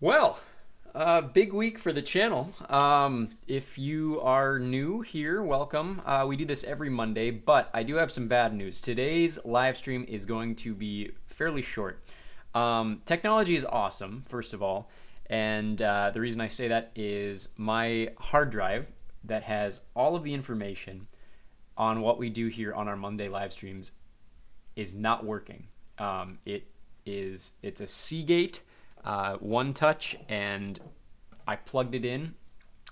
Well, big week for the channel. If you are new here, welcome. We do this every Monday, but I do have some bad news. Today's live stream is going to be fairly short. Technology is awesome, first of all, and the reason I say that is my hard drive that has all of the information on what we do here on our Monday live streams is not working. It's a Seagate One Touch, and I plugged it in.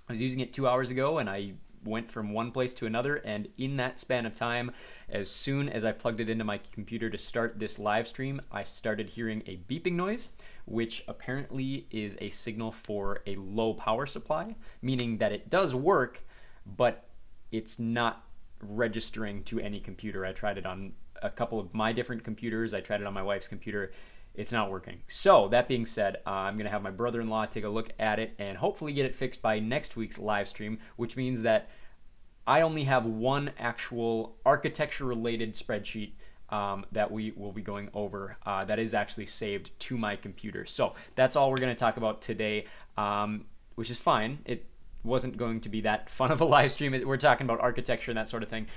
I was using it 2 hours ago, and I went from one place to another, and in that span of time, as soon as I plugged it into my computer to start this live stream, I started hearing a beeping noise, which apparently is a signal for a low power supply, meaning that it does work, but it's not registering to any computer. I tried it on a couple of my different computers. I tried it on my wife's computer. It's not working. So that being said, I'm going to have my brother-in-law take a look at it and hopefully get it fixed by next week's live stream, which means that I only have one actual architecture-related spreadsheet that we will be going over that is actually saved to my computer. So that's all we're going to talk about today, which is fine. It wasn't going to be that fun of a live stream. We're talking about architecture and that sort of thing.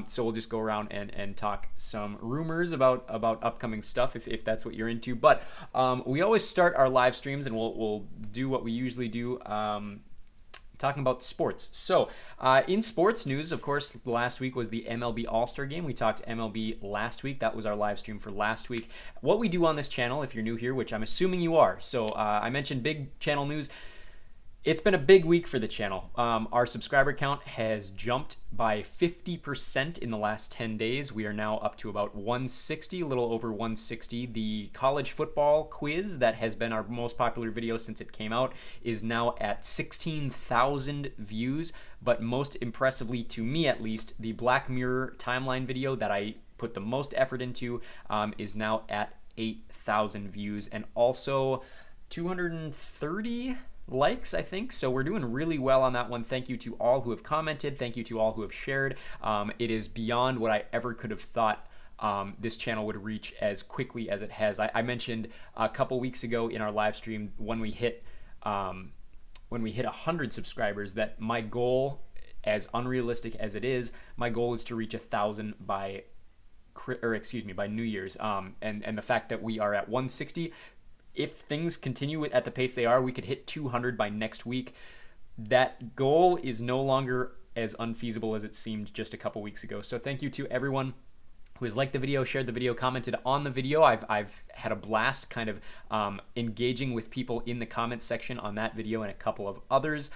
So we'll just go around and talk some rumors about upcoming stuff if that's what you're into. But we always start our live streams, and we'll do what we usually do, talking about sports. So in sports news, of course, last week was the MLB All-Star Game. We talked MLB last week. That was our live stream for last week. What we do on this channel, if you're new here, which I'm assuming you are. So I mentioned big channel news. It's been a big week for the channel. Our subscriber count has jumped by 50% in the last 10 days. We are now up to about 160, a little over 160. The college football quiz that has been our most popular video since it came out is now at 16,000 views. But most impressively, to me at least, the Black Mirror timeline video that I put the most effort into is now at 8,000 views and also 230 likes, I think. So we're doing really well on that one. Thank you to all who have commented. Thank you to all who have shared. It is beyond what I ever could have thought this channel would reach as quickly as it has. I mentioned a couple weeks ago in our live stream when we hit 100 subscribers that my goal, as unrealistic as it is, my goal is to reach 1,000 by New Year's. And the fact that we are at 160, if things continue at the pace they are, we could hit 200 by next week. That goal is no longer as unfeasible as it seemed just a couple weeks ago. So thank you to everyone who has liked the video, shared the video, commented on the video. I've had a blast kind of engaging with people in the comment section on that video and a couple of others.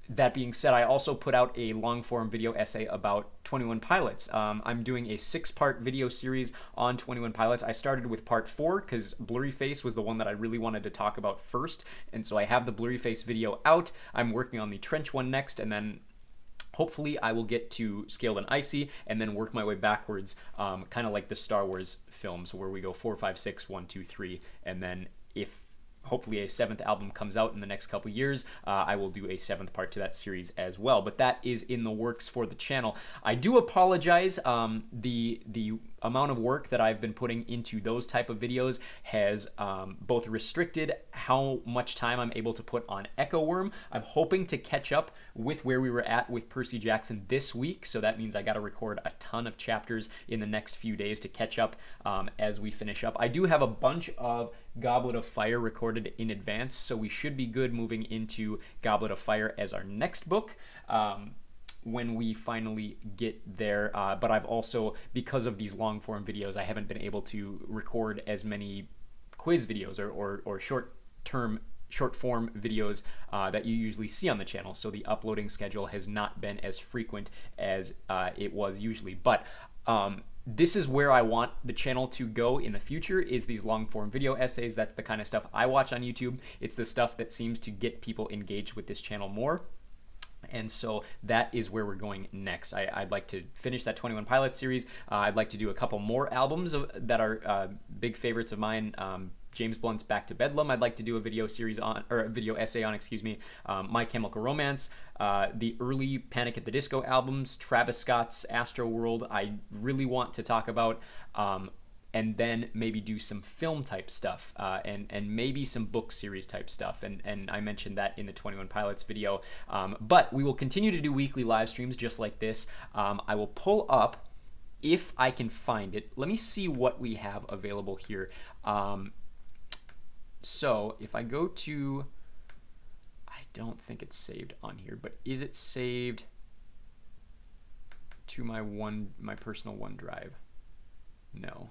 That being said, I also put out a long-form video essay about 21 Pilots. I'm doing a 6-part video series on 21 Pilots. I started with part 4 because Blurry Face was the one that I really wanted to talk about first, and so I have the Blurry Face video out. I'm working on the Trench one next, and then hopefully I will get to Scaled and Icy and then work my way backwards, kind of like the Star Wars films where we go 4, 5, 6, 1, 2, 3, and then if hopefully a 7th album comes out in the next couple years, I will do a 7th part to that series as well. But that is in the works for the channel. I do apologize. The amount of work that I've been putting into those type of videos has both restricted how much time I'm able to put on Echo Worm. I'm hoping to catch up with where we were at with Percy Jackson this week, so that means I got to record a ton of chapters in the next few days to catch up as we finish up. I do have a bunch of Goblet of Fire recorded in advance, so we should be good moving into Goblet of Fire as our next book when we finally get there. But I've also, because of these long form videos, I haven't been able to record as many quiz videos or short form videos that you usually see on the channel. So the uploading schedule has not been as frequent as it was usually. But this is where I want the channel to go in the future, is these long form video essays. That's the kind of stuff I watch on YouTube. It's the stuff that seems to get people engaged with this channel more. And so that is where we're going next. I'd like to finish that 21 Pilots series. I'd like to do a couple more albums that are big favorites of mine. James Blunt's Back to Bedlam, I'd like to do a video series on, or a video essay on, excuse me. My Chemical Romance, the early Panic at the Disco albums, Travis Scott's Astro World. I really want to talk about and then maybe do some film type stuff, and maybe some book series type stuff. And I mentioned that in the 21 Pilots video. But we will continue to do weekly live streams just like this. I will pull up, if I can find it. Let me see what we have available here. So if I go to, I don't think it's saved on here, but is it saved to my personal OneDrive? No.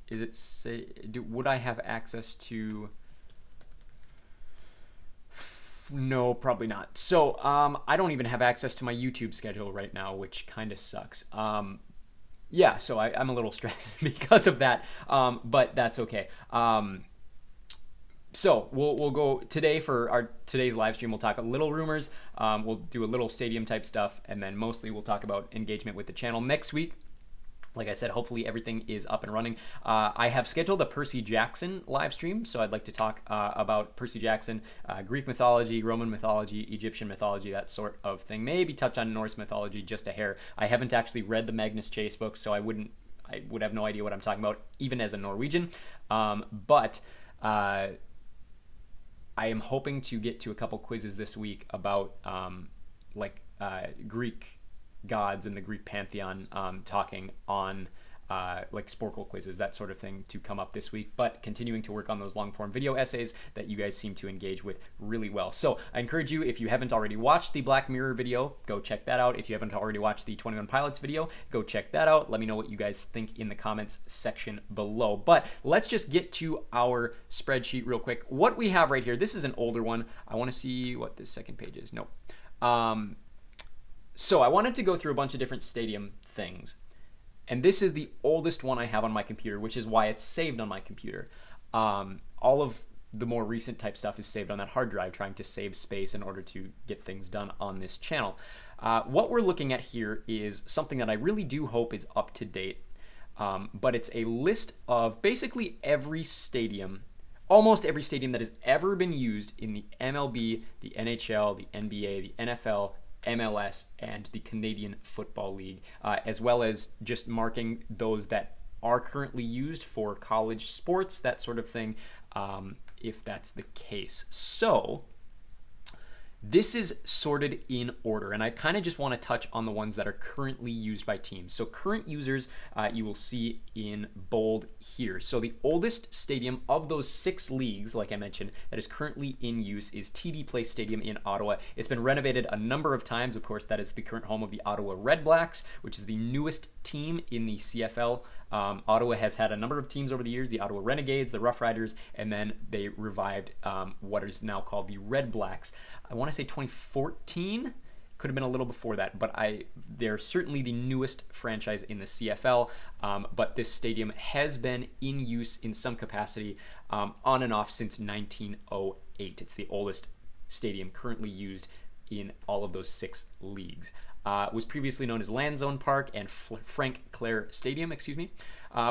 Is it would I have access to? No, probably not. So I don't even have access to my YouTube schedule right now, which kind of sucks. Yeah, so I'm a little stressed because of that, but that's okay. So we'll go today for today's live stream. We'll talk a little rumors. We'll do a little stadium type stuff, and then mostly we'll talk about engagement with the channel next week. Like I said, hopefully everything is up and running. I have scheduled a Percy Jackson live stream, so I'd like to talk about Percy Jackson, Greek mythology, Roman mythology, Egyptian mythology, that sort of thing. Maybe touch on Norse mythology just a hair. I haven't actually read the Magnus Chase books, so I would have no idea what I'm talking about, even as a Norwegian. But I am hoping to get to a couple quizzes this week about Greek gods in the Greek pantheon, talking on like Sporkle quizzes, that sort of thing, to come up this week, but continuing to work on those long form video essays that you guys seem to engage with really well. So I encourage you, if you haven't already watched the Black Mirror video, go check that out. If you haven't already watched the 21 Pilots video, go check that out. Let me know what you guys think in the comments section below. But let's just get to our spreadsheet real quick. What we have right here, this is an older one. I want to see what this second page is. Nope. So I wanted to go through a bunch of different stadium things. And this is the oldest one I have on my computer, which is why it's saved on my computer. All of the more recent type stuff is saved on that hard drive, trying to save space in order to get things done on this channel. What we're looking at here is something that I really do hope is up to date. But it's a list of basically every stadium, almost every stadium that has ever been used in the MLB, the NHL, the NBA, the NFL, MLS, and the Canadian Football League, as well as just marking those that are currently used for college sports, that sort of thing, if that's the case. So this is sorted in order, and I kind of just want to touch on the ones that are currently used by teams. So current users, you will see in bold here. So the oldest stadium of those 6 leagues, like I mentioned, that is currently in use is TD Place Stadium in Ottawa. It's been renovated a number of times. Of course, that is the current home of the Ottawa Red Blacks, which is the newest team in the CFL. Ottawa has had a number of teams over the years, the Ottawa Renegades, the Rough Riders, and then they revived what is now called the Red Blacks. I want to say 2014, could have been a little before that, but they're certainly the newest franchise in the CFL, but this stadium has been in use in some capacity on and off since 1908. It's the oldest stadium currently used in all of those 6 leagues. Was previously known as Landzone Park and Frank Clair Stadium, excuse me.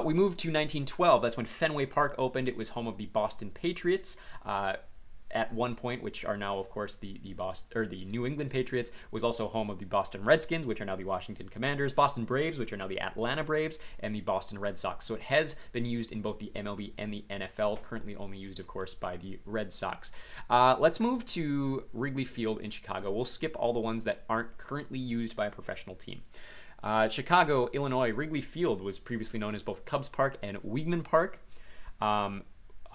We moved to 1912. That's when Fenway Park opened. It was home of the Boston Patriots. At one point, which are now, of course, the New England Patriots, was also home of the Boston Redskins, which are now the Washington Commanders, Boston Braves, which are now the Atlanta Braves, and the Boston Red Sox. So it has been used in both the MLB and the NFL, currently only used, of course, by the Red Sox. Let's move to Wrigley Field in Chicago. We'll skip all the ones that aren't currently used by a professional team. Chicago, Illinois, Wrigley Field was previously known as both Cubs Park and Weigman Park. Home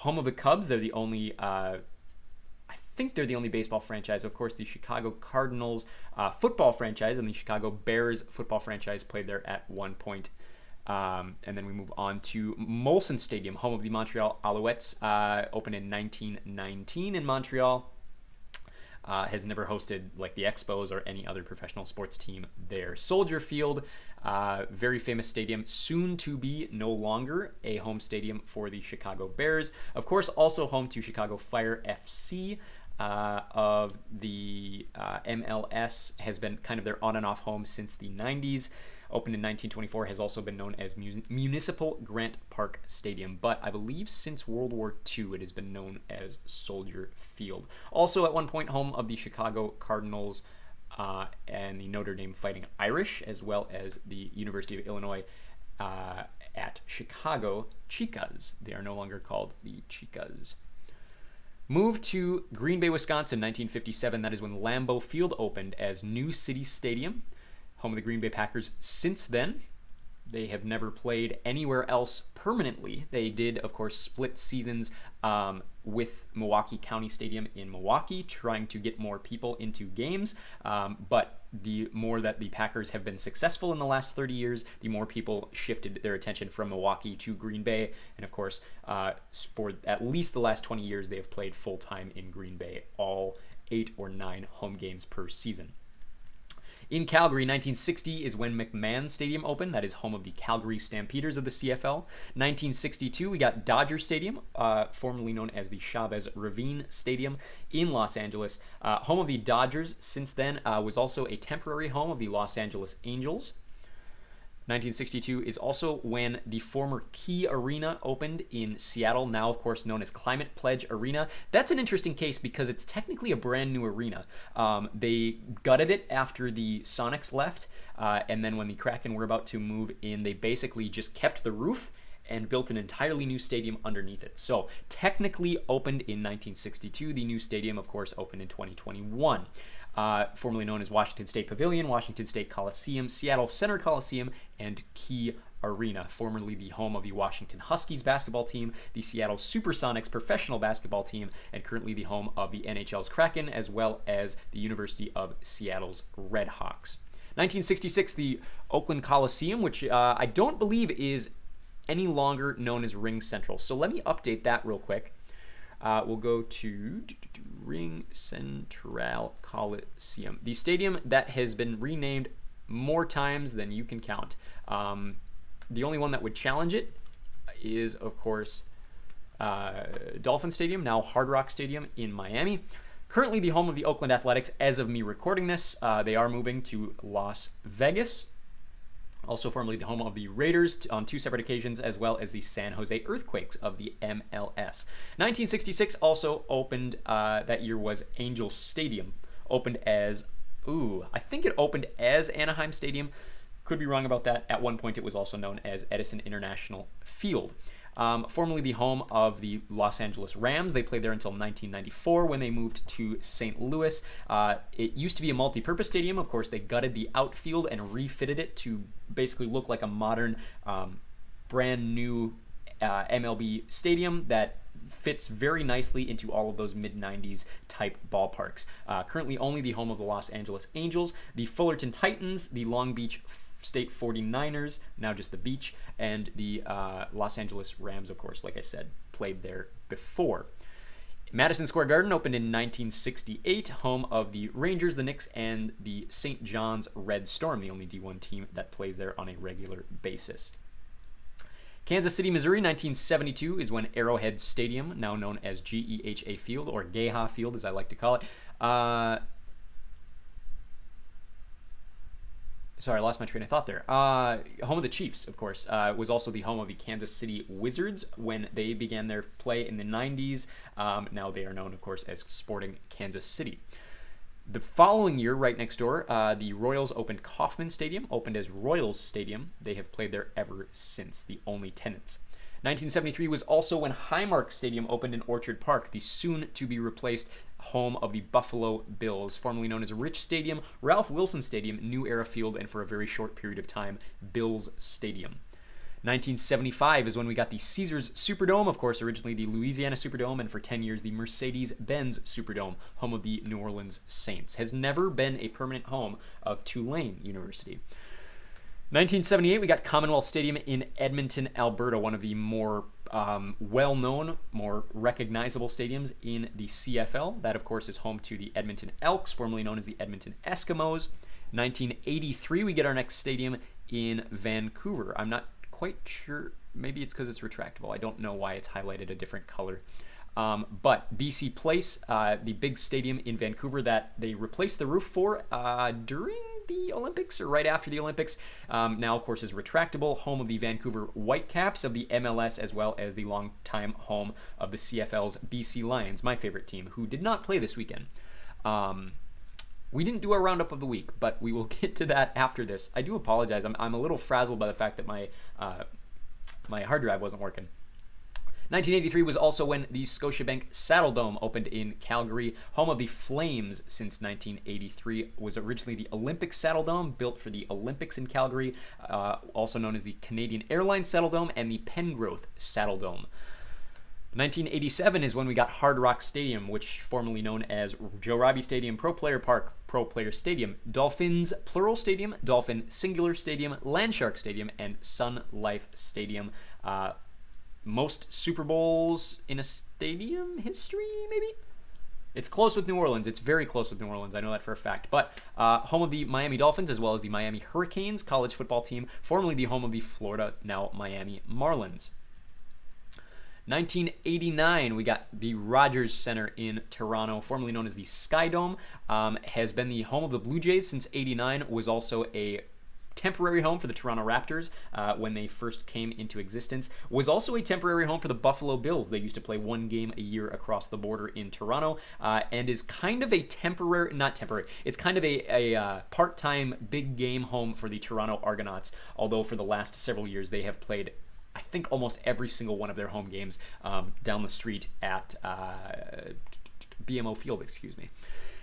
of the Cubs, they're the only... I think they're the only baseball franchise. Of course, the Chicago Cardinals football franchise and the Chicago Bears football franchise played there at one point. And then we move on to Molson Stadium, home of the Montreal Alouettes, opened in 1919 in Montreal. Has never hosted like the Expos or any other professional sports team there. Soldier Field, very famous stadium, soon to be no longer a home stadium for the Chicago Bears. Of course, also home to Chicago Fire FC. Of the MLS, has been kind of their on and off home since the 90s. Opened in 1924, has also been known as Municipal Grant Park Stadium, but I believe since World War II it has been known as Soldier Field. Also at one point home of the Chicago Cardinals and the Notre Dame Fighting Irish, as well as the University of Illinois at Chicago Chicas. They are no longer called the Chicas. Moved to Green Bay, Wisconsin, 1957. That is when Lambeau Field opened as New City Stadium, home of the Green Bay Packers. Since then, they have never played anywhere else permanently. They did, of course, split seasons with Milwaukee County Stadium in Milwaukee, trying to get more people into games. But the more that the Packers have been successful in the last 30 years, the more people shifted their attention from Milwaukee to Green Bay. And of course, for at least the last 20 years, they have played full-time in Green Bay, all 8 or 9 home games per season. In Calgary, 1960 is when McMahon Stadium opened. That is home of the Calgary Stampeders of the CFL. 1962, we got Dodger Stadium, formerly known as the Chavez Ravine Stadium in Los Angeles. Home of the Dodgers since then, was also a temporary home of the Los Angeles Angels. 1962 is also when the former Key Arena opened in Seattle, now of course known as Climate Pledge Arena. That's an interesting case because it's technically a brand new arena. They gutted it after the Sonics left, and then when the Kraken were about to move in, they basically just kept the roof and built an entirely new stadium underneath it. So technically opened in 1962. The new stadium, of course, opened in 2021. Formerly known as Washington State Pavilion, Washington State Coliseum, Seattle Center Coliseum, and Key Arena, formerly the home of the Washington Huskies basketball team, the Seattle Supersonics professional basketball team, and currently the home of the NHL's Kraken, as well as the University of Seattle's Redhawks. 1966, the Oakland Coliseum, which I don't believe is any longer known as Ring Central. So let me update that real quick. We'll go to Ring Central Coliseum, the stadium that has been renamed more times than you can count. The only one that would challenge it is, of course, Dolphin Stadium, now Hard Rock Stadium in Miami. Currently the home of the Oakland Athletics as of me recording this. They are moving to Las Vegas. Also formerly the home of the Raiders on 2 separate occasions, as well as the San Jose Earthquakes of the MLS. 1966 also opened, that year was Angel Stadium. Opened as, I think it opened as Anaheim Stadium. Could be wrong about that. At one point it was also known as Edison International Field. Formerly the home of the Los Angeles Rams. They played there until 1994 when they moved to St. Louis. It used to be a multi-purpose stadium. Of course, they gutted the outfield and refitted it to basically look like a modern, brand new MLB stadium that fits very nicely into all of those mid-90s type ballparks. Currently only the home of the Los Angeles Angels, the Fullerton Titans, the Long Beach State 49ers, now just the Beach, and the Los Angeles Rams, of course, like I said, played there before. Madison Square Garden opened in 1968, home of the Rangers, the Knicks, and the St. John's Red Storm, the only D1 team that plays there on a regular basis. Kansas City, Missouri, 1972 is when Arrowhead Stadium, now known as GEHA Field, or Geha Field as I like to call it, sorry, I lost my train of thought there. Home of the Chiefs, of course, was also the home of the Kansas City Wizards when they began their play in the 90s. Now they are known, of course, as Sporting Kansas City. The following year, right next door, the Royals opened Kauffman Stadium, opened as Royals Stadium. They have played there ever since, the only tenants. 1973 was also when Highmark Stadium opened in Orchard Park, the soon-to-be-replaced home of the Buffalo Bills, formerly known as Rich Stadium, Ralph Wilson Stadium, New Era Field, and for a very short period of time, Bills Stadium. 1975 is when we got the Caesars Superdome, of course, originally the Louisiana Superdome, and for 10 years the Mercedes-Benz Superdome, home of the New Orleans Saints. Has never been a permanent home of Tulane University. 1978, we got Commonwealth Stadium in Edmonton, Alberta, one of the more well-known, more recognizable stadiums in the CFL. That, of course, is home to the Edmonton Elks, formerly known as the Edmonton Eskimos. 1983, we get our next stadium in Vancouver. I'm not quite sure. Maybe it's because it's retractable. I don't know why it's highlighted a different color. But BC Place, the big stadium in Vancouver that they replaced the roof for during the Olympics or right after the Olympics, now of course is retractable, home of the Vancouver Whitecaps of the MLS, as well as the longtime home of the CFL's BC Lions, my favorite team, who did not play this weekend. We didn't do our roundup of the week, but we will get to that after this. I do apologize. I'm a little frazzled by the fact that my my hard drive wasn't working. 1983 was also when the Scotiabank Saddledome opened in Calgary, home of the Flames since 1983. Was originally the Olympic Saddledome, built for the Olympics in Calgary, also known as the Canadian Airlines Saddledome and the Pengrowth Saddledome. 1987 is when we got Hard Rock Stadium, which formerly known as Joe Robbie Stadium, Pro Player Park, Pro Player Stadium, Dolphins Plural Stadium, Dolphin Singular Stadium, Landshark Stadium, and Sun Life Stadium. Most Super Bowls in a stadium history, maybe? It's close with New Orleans. It's very close with New Orleans. I know that for a fact. But home of the Miami Dolphins as well as the Miami Hurricanes college football team, formerly the home of the Florida, now Miami Marlins. 1989, we got the Rogers Center in Toronto, formerly known as the Sky Dome. Has been the home of the Blue Jays since 89, was also a temporary home for the Toronto Raptors when they first came into existence. Was also a temporary home for the Buffalo Bills. They used to play one game a year across the border in Toronto, and is kind of a temporary, not temporary, it's kind of a part-time big game home for the Toronto Argonauts, although for the last several years they have played, I think, almost every single one of their home games down the street at BMO Field,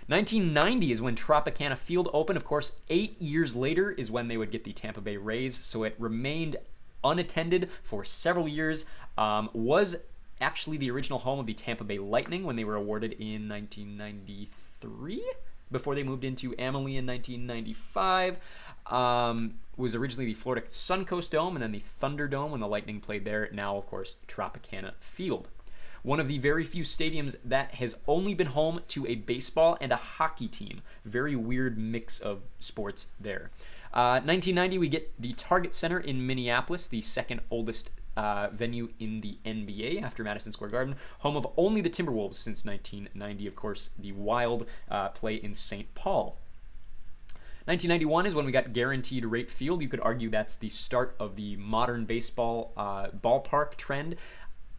1990 is when Tropicana Field opened. Of course, 8 years later is when they would get the Tampa Bay Rays, so it remained unattended for several years. Was actually the original home of the Tampa Bay Lightning when they were awarded in 1993, before they moved into Amalie in 1995. Was originally the Florida Suncoast Dome and then the Thunderdome when the Lightning played there. Now, of course, Tropicana Field. One of the very few stadiums that has only been home to a baseball and a hockey team. Very weird mix of sports there. 1990, we get the Target Center in Minneapolis, the second oldest venue in the NBA after Madison Square Garden. Home of only the Timberwolves since 1990. Of course, the Wild play in St. Paul. 1991 is when we got Guaranteed Rate Field. You could argue that's the start of the modern baseball ballpark trend.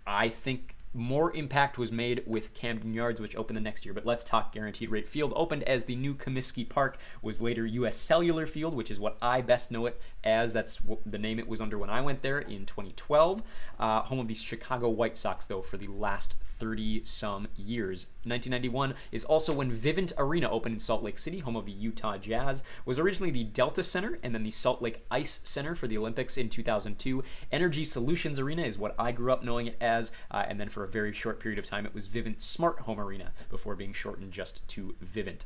I think more impact was made with Camden Yards, which opened the next year. But let's talk Guaranteed Rate Field. Opened as the new Comiskey Park, was later U.S. Cellular Field, which is what I best know it as. That's the name it was under when I went there in 2012. Home of the Chicago White Sox, though, for the last 30-some years. 1991 is also when Vivint Arena opened in Salt Lake City, home of the Utah Jazz. Was originally the Delta Center and then the Salt Lake Ice Center for the Olympics in 2002. Energy Solutions Arena is what I grew up knowing it as, and then for a very short period of time it was Vivint Smart Home Arena before being shortened just to Vivint.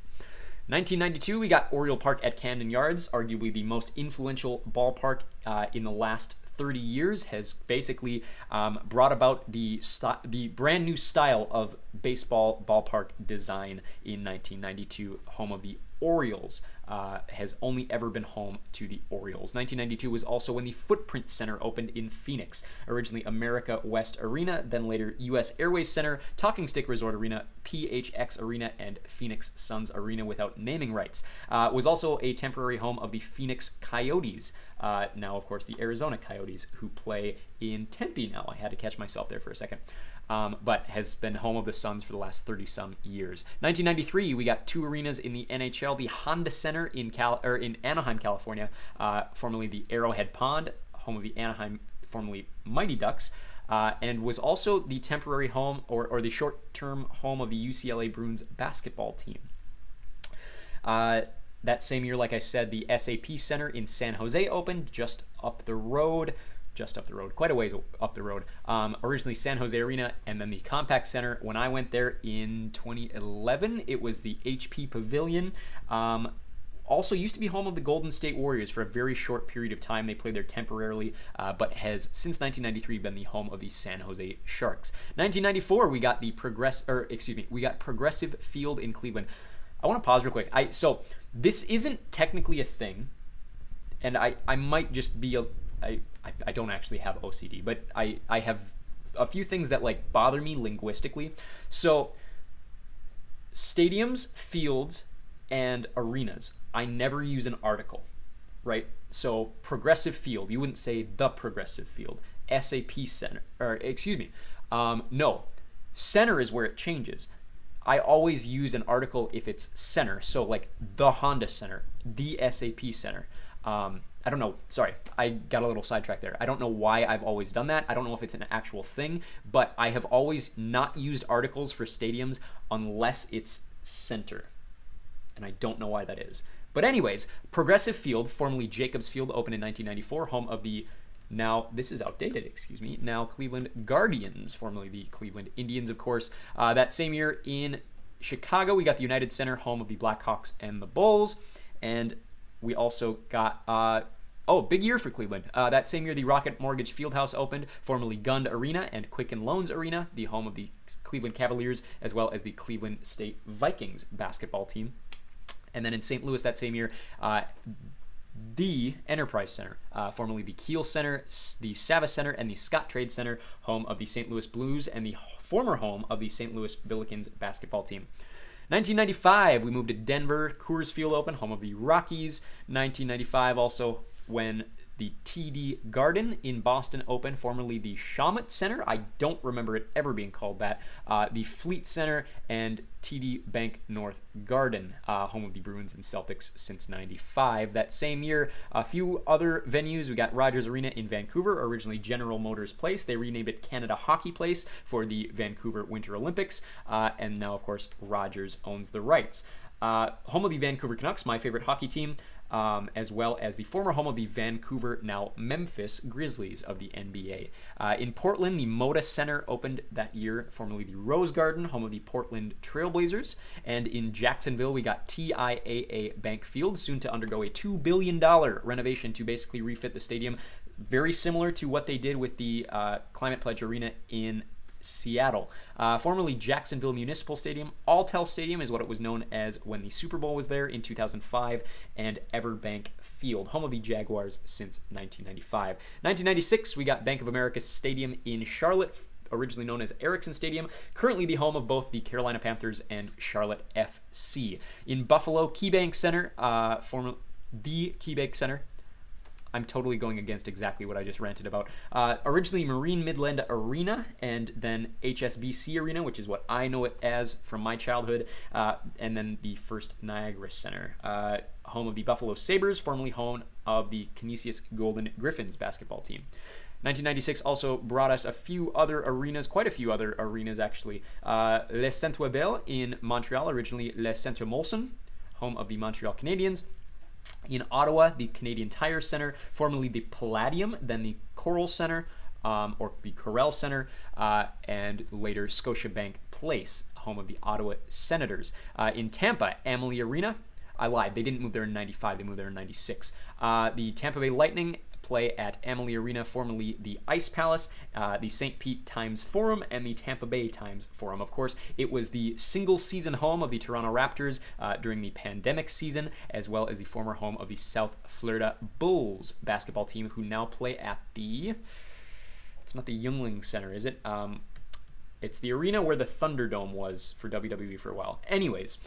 1992, we got Oriole Park at Camden Yards, arguably the most influential ballpark in the last 30 years, has basically brought about the brand new style of baseball ballpark design in 1992, home of the Orioles. Has only ever been home to the Orioles. 1992 was also when the Footprint Center opened in Phoenix. Originally America West Arena, then later U.S. Airways Center, Talking Stick Resort Arena, PHX Arena, and Phoenix Suns Arena without naming rights. Was also a temporary home of the Phoenix Coyotes. Now, of course, the Arizona Coyotes, who play in Tempe now. I had to catch myself there for a second. But has been home of the Suns for the last 30-some years. 1993, we got two arenas in the NHL: the Honda Center in Anaheim, California, formerly the Arrowhead Pond, home of the Anaheim, formerly Mighty Ducks, and was also the temporary home or the short-term home of the UCLA Bruins basketball team. That same year, like I said, the SAP Center in San Jose opened just up the road, quite a ways up the road. Originally San Jose Arena and then the Compaq Center. When I went there in 2011, it was the HP Pavilion. Also used to be home of the Golden State Warriors for a very short period of time. They played there temporarily, but has since 1993 been the home of the San Jose Sharks. 1994, we got Progressive Field in Cleveland. I want to pause real quick. So this isn't technically a thing, and I might just be I don't actually have OCD, but I have a few things that like bother me linguistically. So stadiums, fields, and arenas, I never use an article, right? So Progressive Field, you wouldn't say the Progressive Field. SAP Center, no. Center is where it changes. I always use an article if it's center. So like the Honda Center, the SAP Center. I don't know. Sorry, I got a little sidetracked there. I don't know why I've always done that. I don't know if it's an actual thing, but I have always not used articles for stadiums unless it's center. And I don't know why that is. But anyways, Progressive Field, formerly Jacobs Field, opened in 1994, home of the now, this is outdated, excuse me, now Cleveland Guardians, formerly the Cleveland Indians, of course. That same year in Chicago, we got the United Center, home of the Blackhawks and the Bulls. And we also got, big year for Cleveland. That same year, the Rocket Mortgage Fieldhouse opened, formerly Gund Arena and Quicken Loans Arena, the home of the Cleveland Cavaliers, as well as the Cleveland State Vikings basketball team. And then in St. Louis that same year, the Enterprise Center, formerly the Kiel Center, the Savas Center, and the Scott Trade Center, home of the St. Louis Blues and the former home of the St. Louis Billikens basketball team. 1995, we moved to Denver. Coors Field open, home of the Rockies. 1995 also when the TD Garden in Boston opened, formerly the Shawmut Center. I don't remember it ever being called that. The Fleet Center and TD Bank North Garden, home of the Bruins and Celtics since 95. That same year, a few other venues. We got Rogers Arena in Vancouver, originally General Motors Place. They renamed it Canada Hockey Place for the Vancouver Winter Olympics. And now, of course, Rogers owns the rights. Home of the Vancouver Canucks, my favorite hockey team. As well as the former home of the Vancouver, now Memphis Grizzlies of the NBA. In Portland, the Moda Center opened that year, formerly the Rose Garden, home of the Portland Trailblazers. And in Jacksonville, we got TIAA Bank Field, soon to undergo a $2 billion renovation to basically refit the stadium, very similar to what they did with the Climate Pledge Arena in Seattle. Formerly Jacksonville Municipal Stadium, Alltel Stadium is what it was known as when the Super Bowl was there in 2005, and Everbank Field, home of the Jaguars since 1995. 1996, we got Bank of America Stadium in Charlotte, originally known as Ericsson Stadium, currently the home of both the Carolina Panthers and Charlotte FC. In Buffalo, KeyBank Center, the KeyBank Center. I'm totally going against exactly what I just ranted about. Originally Marine Midland Arena, and then HSBC Arena, which is what I know it as from my childhood, and then the First Niagara Center, home of the Buffalo Sabres, formerly home of the Canisius Golden Griffins basketball team. 1996 also brought us a few other arenas, quite a few other arenas actually. Le Centre Bell in Montreal, originally Le Centre Molson, home of the Montreal Canadiens. In Ottawa, the Canadian Tire Center, formerly the Palladium, then the Coral Center, or the Corel Center, and later Scotiabank Place, home of the Ottawa Senators. In Tampa, Amalie Arena. I lied. They didn't move there in 95. They moved there in 96. The Tampa Bay Lightning play at Amalie Arena, formerly the Ice Palace, the St. Pete Times Forum, and the Tampa Bay Times Forum. Of course, it was the single-season home of the Toronto Raptors during the pandemic season, as well as the former home of the South Florida Bulls basketball team, who now play at the... It's not the Yuengling Center, is it? It's the arena where the Thunderdome was for WWE for a while. Anyways,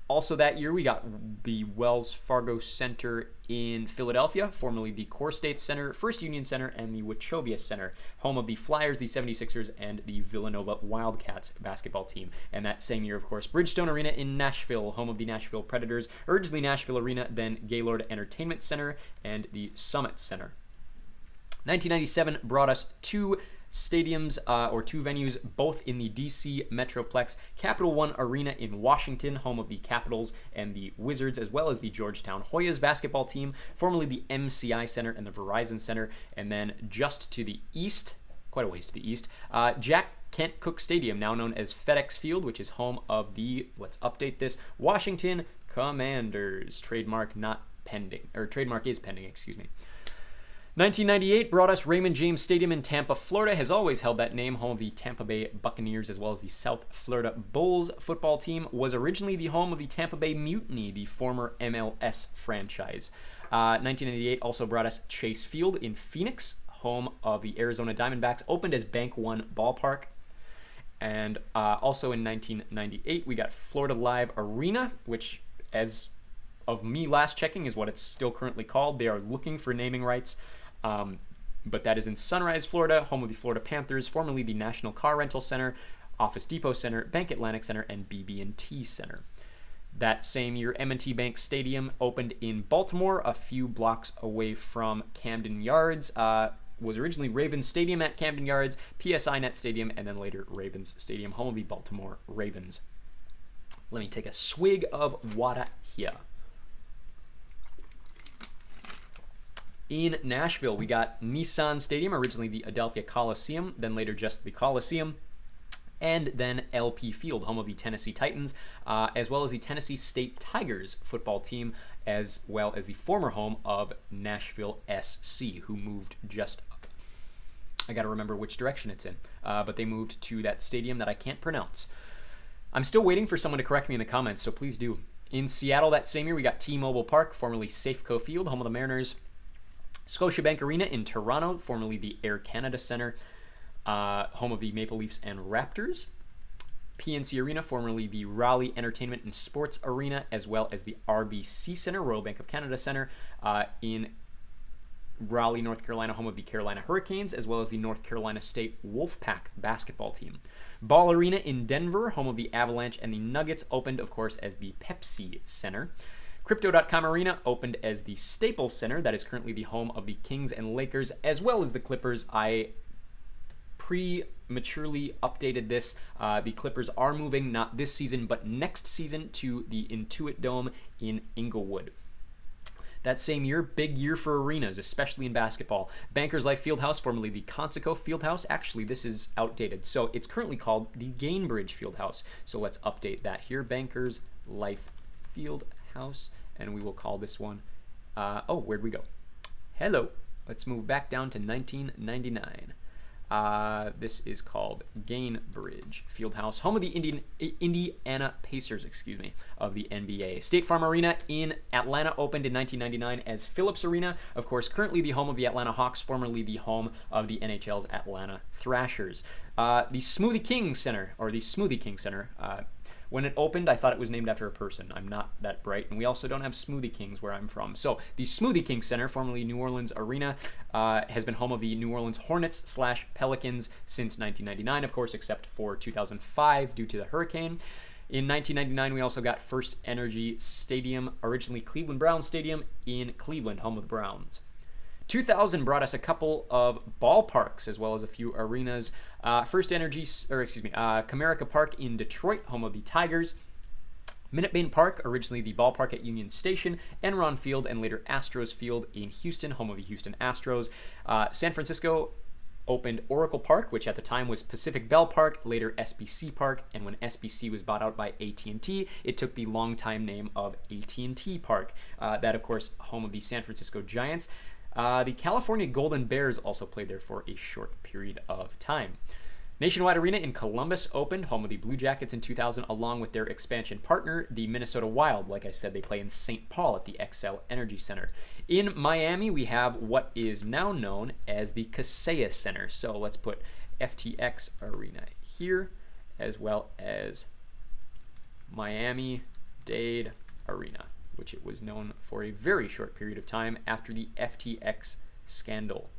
also that year, we got the Wells Fargo Center in Philadelphia, formerly the Core State Center, First Union Center, and the Wachovia Center, home of the Flyers, the 76ers, and the Villanova Wildcats basketball team. And that same year, of course, Bridgestone Arena in Nashville, home of the Nashville Predators, originally Nashville Arena, then Gaylord Entertainment Center, and the Summit Center. 1997 brought us two stadiums, or two venues, both in the DC Metroplex. Capital One Arena in Washington, home of the Capitals and the Wizards, as well as the Georgetown Hoyas basketball team, formerly the MCI Center and the Verizon Center. And then just to the east, quite a ways to the east, Jack Kent Cooke Stadium, now known as FedEx Field, which is home of the, let's update this, Washington Commanders. Trademark is pending, excuse me. 1998 brought us Raymond James Stadium in Tampa, Florida. Has always held that name, home of the Tampa Bay Buccaneers, as well as the South Florida Bulls football team. Was originally the home of the Tampa Bay Mutiny, the former MLS franchise. 1998 also brought us Chase Field in Phoenix, home of the Arizona Diamondbacks. Opened as Bank One Ballpark. And also in 1998, we got Florida Live Arena, which, as of me last checking, is what it's still currently called. They are looking for naming rights. But that is in Sunrise, Florida, home of the Florida Panthers, formerly the National Car Rental Center, Office Depot Center, Bank Atlantic Center, and BB&T Center. That same year, M&T Bank Stadium opened in Baltimore, a few blocks away from Camden Yards. Was originally Ravens Stadium at Camden Yards, PSI Net Stadium, and then later Ravens Stadium, home of the Baltimore Ravens. Let me take a swig of water here. In Nashville, we got Nissan Stadium, originally the Adelphia Coliseum, then later just the Coliseum, and then LP Field, home of the Tennessee Titans, as well as the Tennessee State Tigers football team, as well as the former home of Nashville SC, who moved just, I got to remember which direction it's in, but they moved to that stadium that I can't pronounce. I'm still waiting for someone to correct me in the comments, so please do. In Seattle that same year, we got T-Mobile Park, formerly Safeco Field, home of the Mariners. Scotiabank Arena in Toronto, formerly the Air Canada Centre, home of the Maple Leafs and Raptors. PNC Arena, formerly the Raleigh Entertainment and Sports Arena, as well as the RBC Centre, Royal Bank of Canada Centre, in Raleigh, North Carolina, home of the Carolina Hurricanes, as well as the North Carolina State Wolfpack basketball team. Ball Arena in Denver, home of the Avalanche and the Nuggets, opened, of course, as the Pepsi Center. Crypto.com Arena opened as the Staples Center. That is currently the home of the Kings and Lakers, as well as the Clippers. I prematurely updated this. The Clippers are moving, not this season, but next season, to the Intuit Dome in Inglewood. That same year, big year for arenas, especially in basketball. Bankers Life Fieldhouse, formerly the Conseco Fieldhouse. Actually, this is outdated, so it's currently called the Gainbridge Fieldhouse. So let's update that here. Bankers Life Fieldhouse, and we will call this one, where'd we go? Hello. Let's move back down to 1999. This is called Gainbridge Fieldhouse, home of the Indiana Pacers, of the NBA. State Farm Arena in Atlanta opened in 1999 as Phillips Arena, of course, currently the home of the Atlanta Hawks, formerly the home of the NHL's Atlanta Thrashers. The Smoothie King Center, when it opened, I thought it was named after a person. I'm not that bright, and we also don't have Smoothie Kings where I'm from. So the Smoothie King Center, formerly New Orleans Arena, has been home of the New Orleans Hornets/Pelicans since 1999, of course, except for 2005 due to the hurricane. In 1999, we also got First Energy Stadium, originally Cleveland Browns Stadium in Cleveland, home of the Browns. 2000 brought us a couple of ballparks as well as a few arenas. Comerica Park in Detroit, home of the Tigers. Minute Maid Park, originally the ballpark at Union Station. Enron Field and later Astros Field in Houston, home of the Houston Astros. San Francisco opened Oracle Park, which at the time was Pacific Bell Park, later SBC Park, and when SBC was bought out by AT&T, it took the longtime name of AT&T Park. That, of course, home of the San Francisco Giants. The California Golden Bears also played there for a short period of time. Nationwide Arena in Columbus opened, home of the Blue Jackets in 2000, along with their expansion partner, the Minnesota Wild. Like I said, they play in St. Paul at the XL Energy Center. In Miami, we have what is now known as the Kaseya Center. So let's put FTX Arena here, as well as Miami-Dade Arena, which it was known for a very short period of time after the FTX scandal.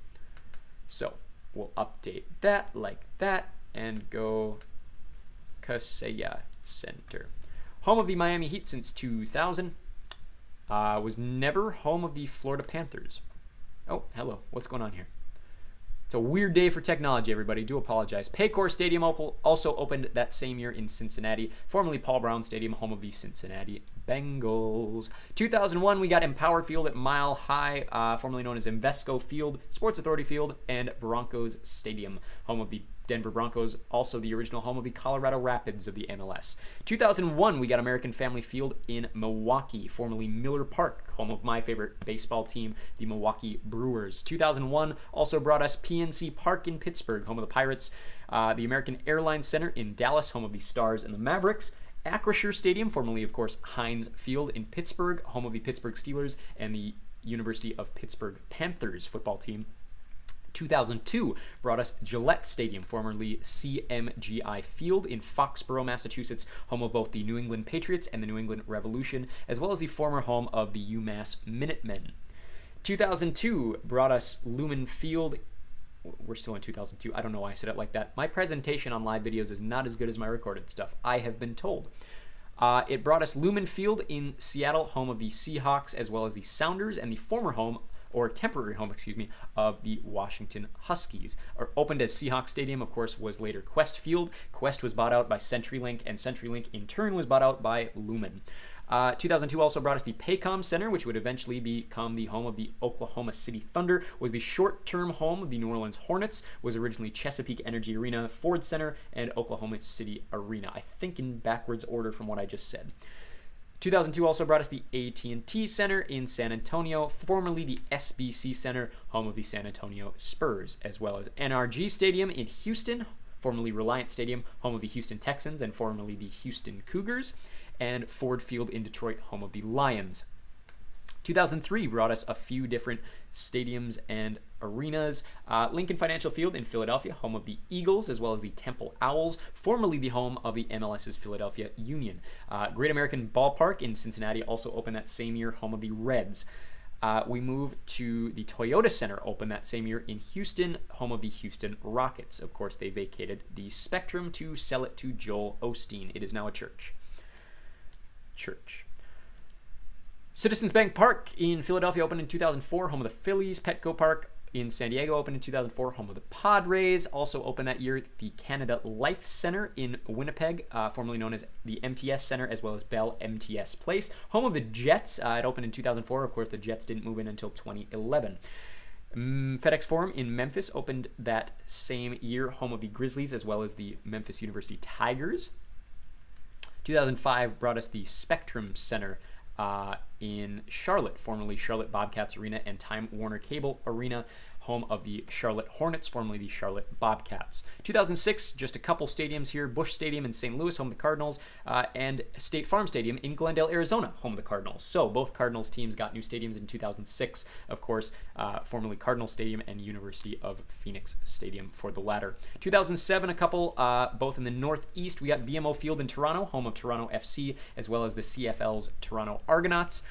So we'll update that like that and go Kaseya Center. Home of the Miami Heat since 2000. Was never home of the Florida Panthers. Oh, hello. What's going on here? It's a weird day for technology, everybody. Do apologize. Paycor Stadium also opened that same year in Cincinnati, formerly Paul Brown Stadium, home of the Cincinnati Bengals. 2001, we got Empower Field at Mile High, formerly known as Invesco Field, Sports Authority Field, and Broncos Stadium, home of the Denver Broncos, also the original home of the Colorado Rapids of the MLS. 2001, we got American Family Field in Milwaukee, formerly Miller Park, home of my favorite baseball team, the Milwaukee Brewers. 2001 also brought us PNC Park in Pittsburgh, home of the Pirates, the American Airlines Center in Dallas, home of the Stars and the Mavericks, Acrisure Stadium, formerly, of course, Heinz Field in Pittsburgh, home of the Pittsburgh Steelers and the University of Pittsburgh Panthers football team. 2002 brought us Gillette Stadium, formerly CMGI Field in Foxborough, Massachusetts, home of both the New England Patriots and the New England Revolution, as well as the former home of the UMass Minutemen. 2002 brought us Lumen Field. We're still in 2002. I don't know why I said it like that. My presentation on live videos is not as good as my recorded stuff, I have been told. It brought us Lumen Field in Seattle, home of the Seahawks, as well as the Sounders, and the former home, or temporary home, of the Washington Huskies. Opened as Seahawks Stadium, of course, was later Quest Field. Quest was bought out by CenturyLink, and CenturyLink in turn was bought out by Lumen. 2002 also brought us the Paycom Center, which would eventually become the home of the Oklahoma City Thunder, was the short-term home of the New Orleans Hornets, was originally Chesapeake Energy Arena, Ford Center, and Oklahoma City Arena. I think in backwards order from what I just said. 2002 also brought us the AT&T Center in San Antonio, formerly the SBC Center, home of the San Antonio Spurs, as well as NRG Stadium in Houston, formerly Reliant Stadium, home of the Houston Texans and formerly the Houston Cougars, and Ford Field in Detroit, home of the Lions. 2003 brought us a few different stadiums and arenas. Lincoln Financial Field in Philadelphia, home of the Eagles, as well as the Temple Owls, formerly the home of the MLS's Philadelphia Union. Great American Ballpark in Cincinnati also opened that same year, home of the Reds. We move to the Toyota Center, opened that same year in Houston, home of the Houston Rockets. Of course, they vacated the Spectrum to sell it to Joel Osteen. It is now a church. Citizens Bank Park in Philadelphia opened in 2004, home of the Phillies. Petco Park in San Diego opened in 2004, home of the Padres. Also opened that year the Canada Life Center in Winnipeg, formerly known as the MTS Center, as well as Bell MTS Place, home of the Jets. It opened in 2004. Of course, the Jets didn't move in until 2011. FedEx Forum in Memphis opened that same year, home of the Grizzlies, as well as the Memphis University Tigers. 2005 brought us the Spectrum Center in Charlotte, formerly Charlotte Bobcats Arena and Time Warner Cable Arena, home of the Charlotte Hornets, formerly the Charlotte Bobcats. 2006, just a couple stadiums here: Busch Stadium in St. Louis, home of the Cardinals, and State Farm Stadium in Glendale, Arizona, home of the Cardinals. So both Cardinals teams got new stadiums in 2006, of course, formerly Cardinal Stadium and University of Phoenix Stadium for the latter. 2007, a couple, both in the Northeast. We got BMO Field in Toronto, home of Toronto FC, as well as the CFL's Toronto Argonauts,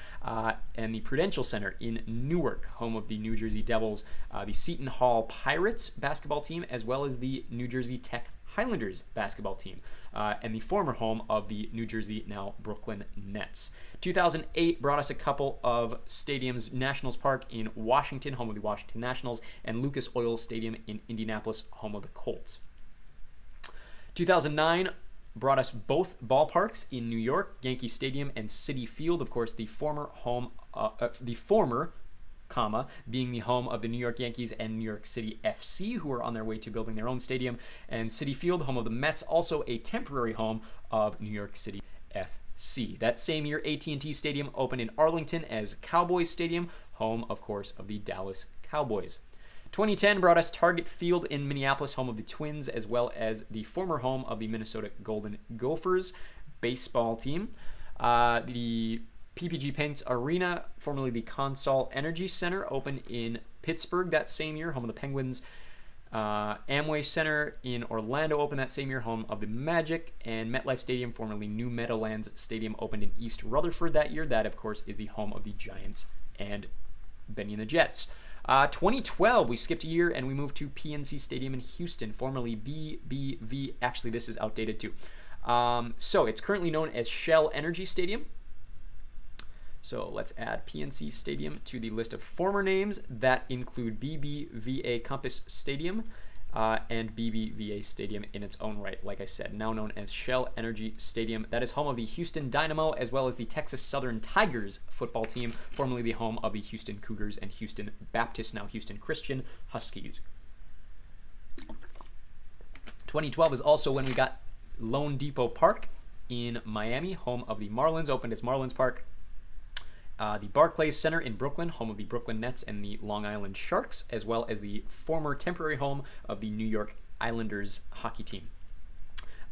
and the Prudential Center in Newark, home of the New Jersey Devils, the Seton Hall Pirates basketball team, as well as the New Jersey Tech Highlanders basketball team, and the former home of the New Jersey, now Brooklyn Nets. 2008 brought us a couple of stadiums: Nationals Park in Washington, home of the Washington Nationals, and Lucas Oil Stadium in Indianapolis, home of the Colts. 2009 brought us both ballparks in New York, Yankee Stadium and Citi Field, of course, the former being the home of the New York Yankees and New York City FC, who are on their way to building their own stadium, and Citi Field, home of the Mets, also a temporary home of New York City FC. That same year, AT&T Stadium opened in Arlington as Cowboys Stadium, home, of course, of the Dallas Cowboys. 2010 brought us Target Field in Minneapolis, home of the Twins, as well as the former home of the Minnesota Golden Gophers baseball team. The PPG Paints Arena, formerly the Consol Energy Center, opened in Pittsburgh that same year, home of the Penguins. Amway Center in Orlando opened that same year, home of the Magic. And MetLife Stadium, formerly New Meadowlands Stadium, opened in East Rutherford that year. That, of course, is the home of the Giants and Benny and the Jets. 2012, we skipped a year and we moved to PNC Stadium in Houston, formerly BBV. Actually, this is outdated too. So it's currently known as Shell Energy Stadium. So let's add PNC Stadium to the list of former names that include BBVA Compass Stadium and BBVA Stadium in its own right, like I said, now known as Shell Energy Stadium. That is home of the Houston Dynamo, as well as the Texas Southern Tigers football team, formerly the home of the Houston Cougars and Houston Baptist, now Houston Christian Huskies. 2012 is also when we got Lone Depot Park in Miami, home of the Marlins, opened as Marlins Park. The Barclays Center in Brooklyn, home of the Brooklyn Nets and the Long Island Sharks, as well as the former temporary home of the New York Islanders hockey team.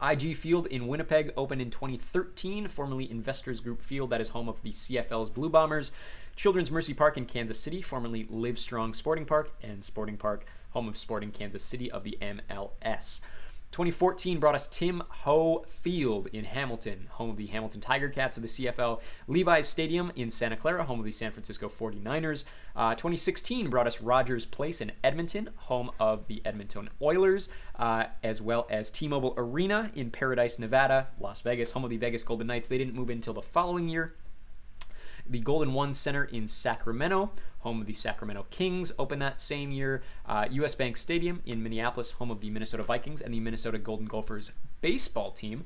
IG Field in Winnipeg opened in 2013, formerly Investors Group Field, that is home of the CFL's Blue Bombers. Children's Mercy Park in Kansas City, formerly Livestrong Sporting Park, and Sporting Park, home of Sporting Kansas City of the MLS. 2014 brought us Tim Ho Field in Hamilton, home of the Hamilton Tiger Cats of the CFL. Levi's Stadium in Santa Clara, home of the San Francisco 49ers. 2016 brought us Rogers Place in Edmonton, home of the Edmonton Oilers, as well as T-Mobile Arena in Paradise, Nevada. Las Vegas, home of the Vegas Golden Knights. They didn't move in until the following year. The Golden One Center in Sacramento, home of the Sacramento Kings, opened that same year. US Bank Stadium in Minneapolis, home of the Minnesota Vikings and the Minnesota Golden Gophers baseball team,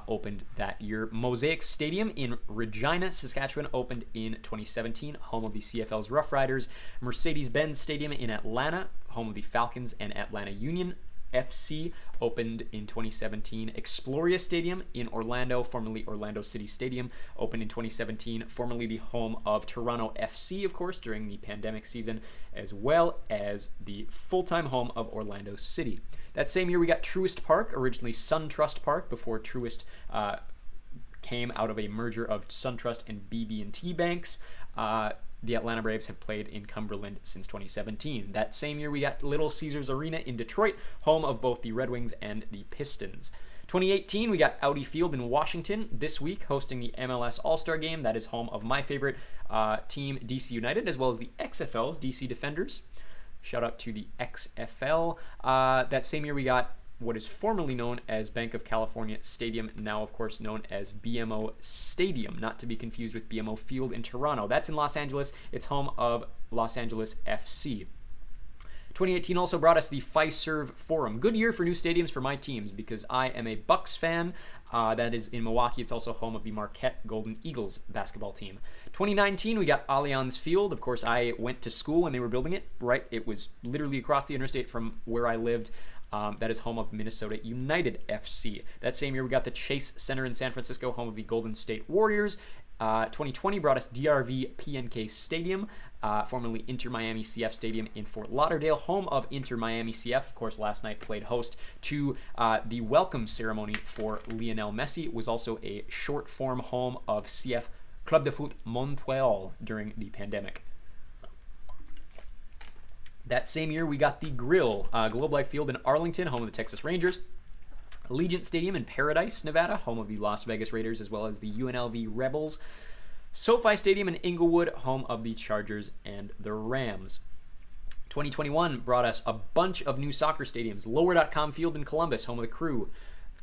opened that year. Mosaic Stadium in Regina, Saskatchewan, opened in 2017, home of the CFL's Rough Riders. Mercedes-Benz Stadium in Atlanta, home of the Falcons and Atlanta Union FC, opened in 2017. Exploria Stadium in Orlando, formerly Orlando City Stadium, opened in 2017, formerly the home of Toronto FC, of course, during the pandemic season, as well as the full-time home of Orlando City. That same year, we got Truist Park, originally SunTrust Park, before Truist came out of a merger of SunTrust and BB&T banks. The Atlanta Braves have played in Cumberland since 2017. That same year, we got Little Caesars Arena in Detroit, home of both the Red Wings and the Pistons. 2018, we got Audi Field in Washington this week, hosting the MLS All-Star Game. That is home of my favorite team, DC United, as well as the XFL's DC Defenders. Shout out to the XFL. That same year, we got what is formerly known as Bank of California Stadium, now of course known as BMO Stadium, not to be confused with BMO Field in Toronto. That's in Los Angeles. It's home of Los Angeles FC. 2018 also brought us the Fiserv Forum. Good year for new stadiums for my teams because I am a Bucks fan. That is in Milwaukee. It's also home of the Marquette Golden Eagles basketball team. 2019, we got Allianz Field. Of course, I went to school when they were building it, right? It was literally across the interstate from where I lived. That is home of Minnesota United FC. That same year, we got the Chase Center in San Francisco, home of the Golden State Warriors. 2020 brought us DRV PNK Stadium, formerly Inter Miami CF Stadium in Fort Lauderdale, home of Inter Miami CF. Of course, last night played host to the welcome ceremony for Lionel Messi. It was also a short form home of CF Club de Foot Montreal during the pandemic. That same year, we got the Grill, Globe Life Field in Arlington, home of the Texas Rangers. Allegiant Stadium in Paradise, Nevada, home of the Las Vegas Raiders, as well as the UNLV Rebels. SoFi Stadium in Inglewood, home of the Chargers and the Rams. 2021 brought us a bunch of new soccer stadiums. Lower.com Field in Columbus, home of the Crew.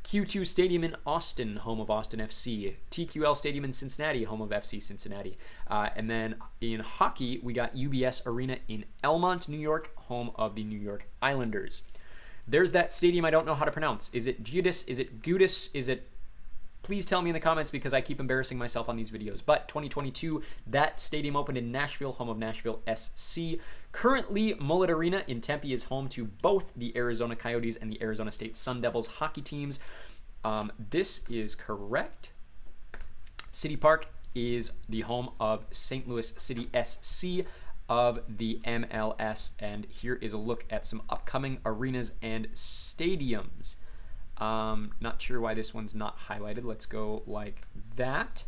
Q2 Stadium in Austin, home of Austin FC. TQL Stadium in Cincinnati, home of FC Cincinnati. And then in hockey, we got UBS Arena in Elmont, New York, home of the New York Islanders. There's that stadium I don't know how to pronounce. Is it Giudis? Is it Gudis? Is it... Please tell me in the comments because I keep embarrassing myself on these videos. But 2022, that stadium opened in Nashville, home of Nashville SC. Currently, Mullet Arena in Tempe is home to both the Arizona Coyotes and the Arizona State Sun Devils hockey teams. This is correct. City Park is the home of St. Louis City SC of the MLS. And here is a look at some upcoming arenas and stadiums. Not sure why this one's not highlighted. Let's go like that.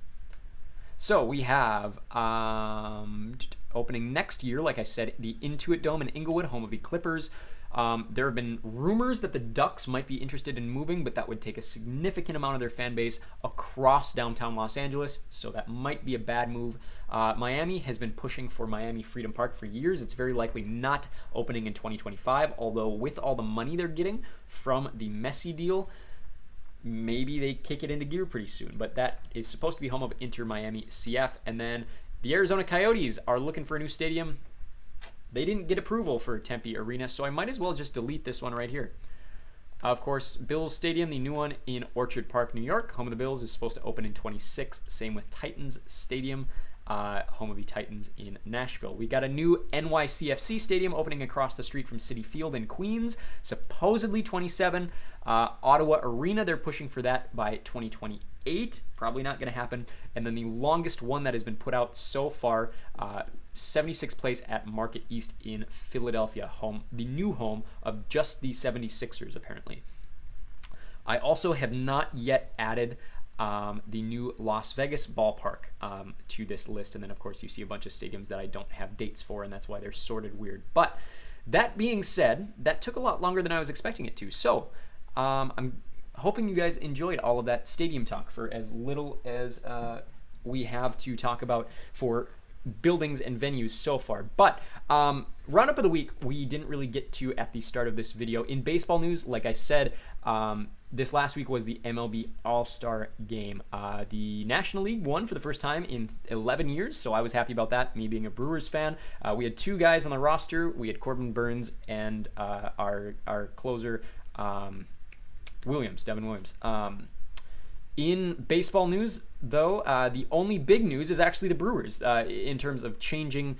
So we have opening next year, like I said, the Intuit Dome in Inglewood, home of the Clippers. There have been rumors that the Ducks might be interested in moving, but that would take a significant amount of their fan base across downtown Los Angeles, so that might be a bad move. Miami has been pushing for Miami Freedom Park for years. It's very likely not opening in 2025, although with all the money they're getting from the Messi deal, maybe they kick it into gear pretty soon. But that is supposed to be home of Inter Miami CF. And then the Arizona Coyotes are looking for a new stadium. They didn't get approval for Tempe Arena, so I might as well just delete this one right here. Of course, Bills Stadium, the new one in Orchard Park, New York, home of the Bills, is supposed to open in 26. Same with Titans Stadium, home of the Titans in Nashville. We got a new NYCFC Stadium opening across the street from Citi Field in Queens, supposedly 27. Ottawa Arena, they're pushing for that by 2028. Probably not going to happen. And then the longest one that has been put out so far, 76th place at Market East in Philadelphia, the new home of just the 76ers, apparently. I also have not yet added the new Las Vegas ballpark to this list. And then, of course, you see a bunch of stadiums that I don't have dates for, and that's why they're sorted weird. But that being said, that took a lot longer than I was expecting it to. So I'm hoping you guys enjoyed all of that stadium talk for as little as we have to talk about for buildings and venues so far. But roundup of the week we didn't really get to at the start of this video. In baseball news, like I said, this last week was the MLB All-Star Game. The National League won for the first time in 11 years, so I was happy about that, me being a Brewers fan. We had two guys on the roster. We had Corbin Burns and our closer, Devin Williams. In baseball news, though, the only big news is actually the Brewers in terms of changing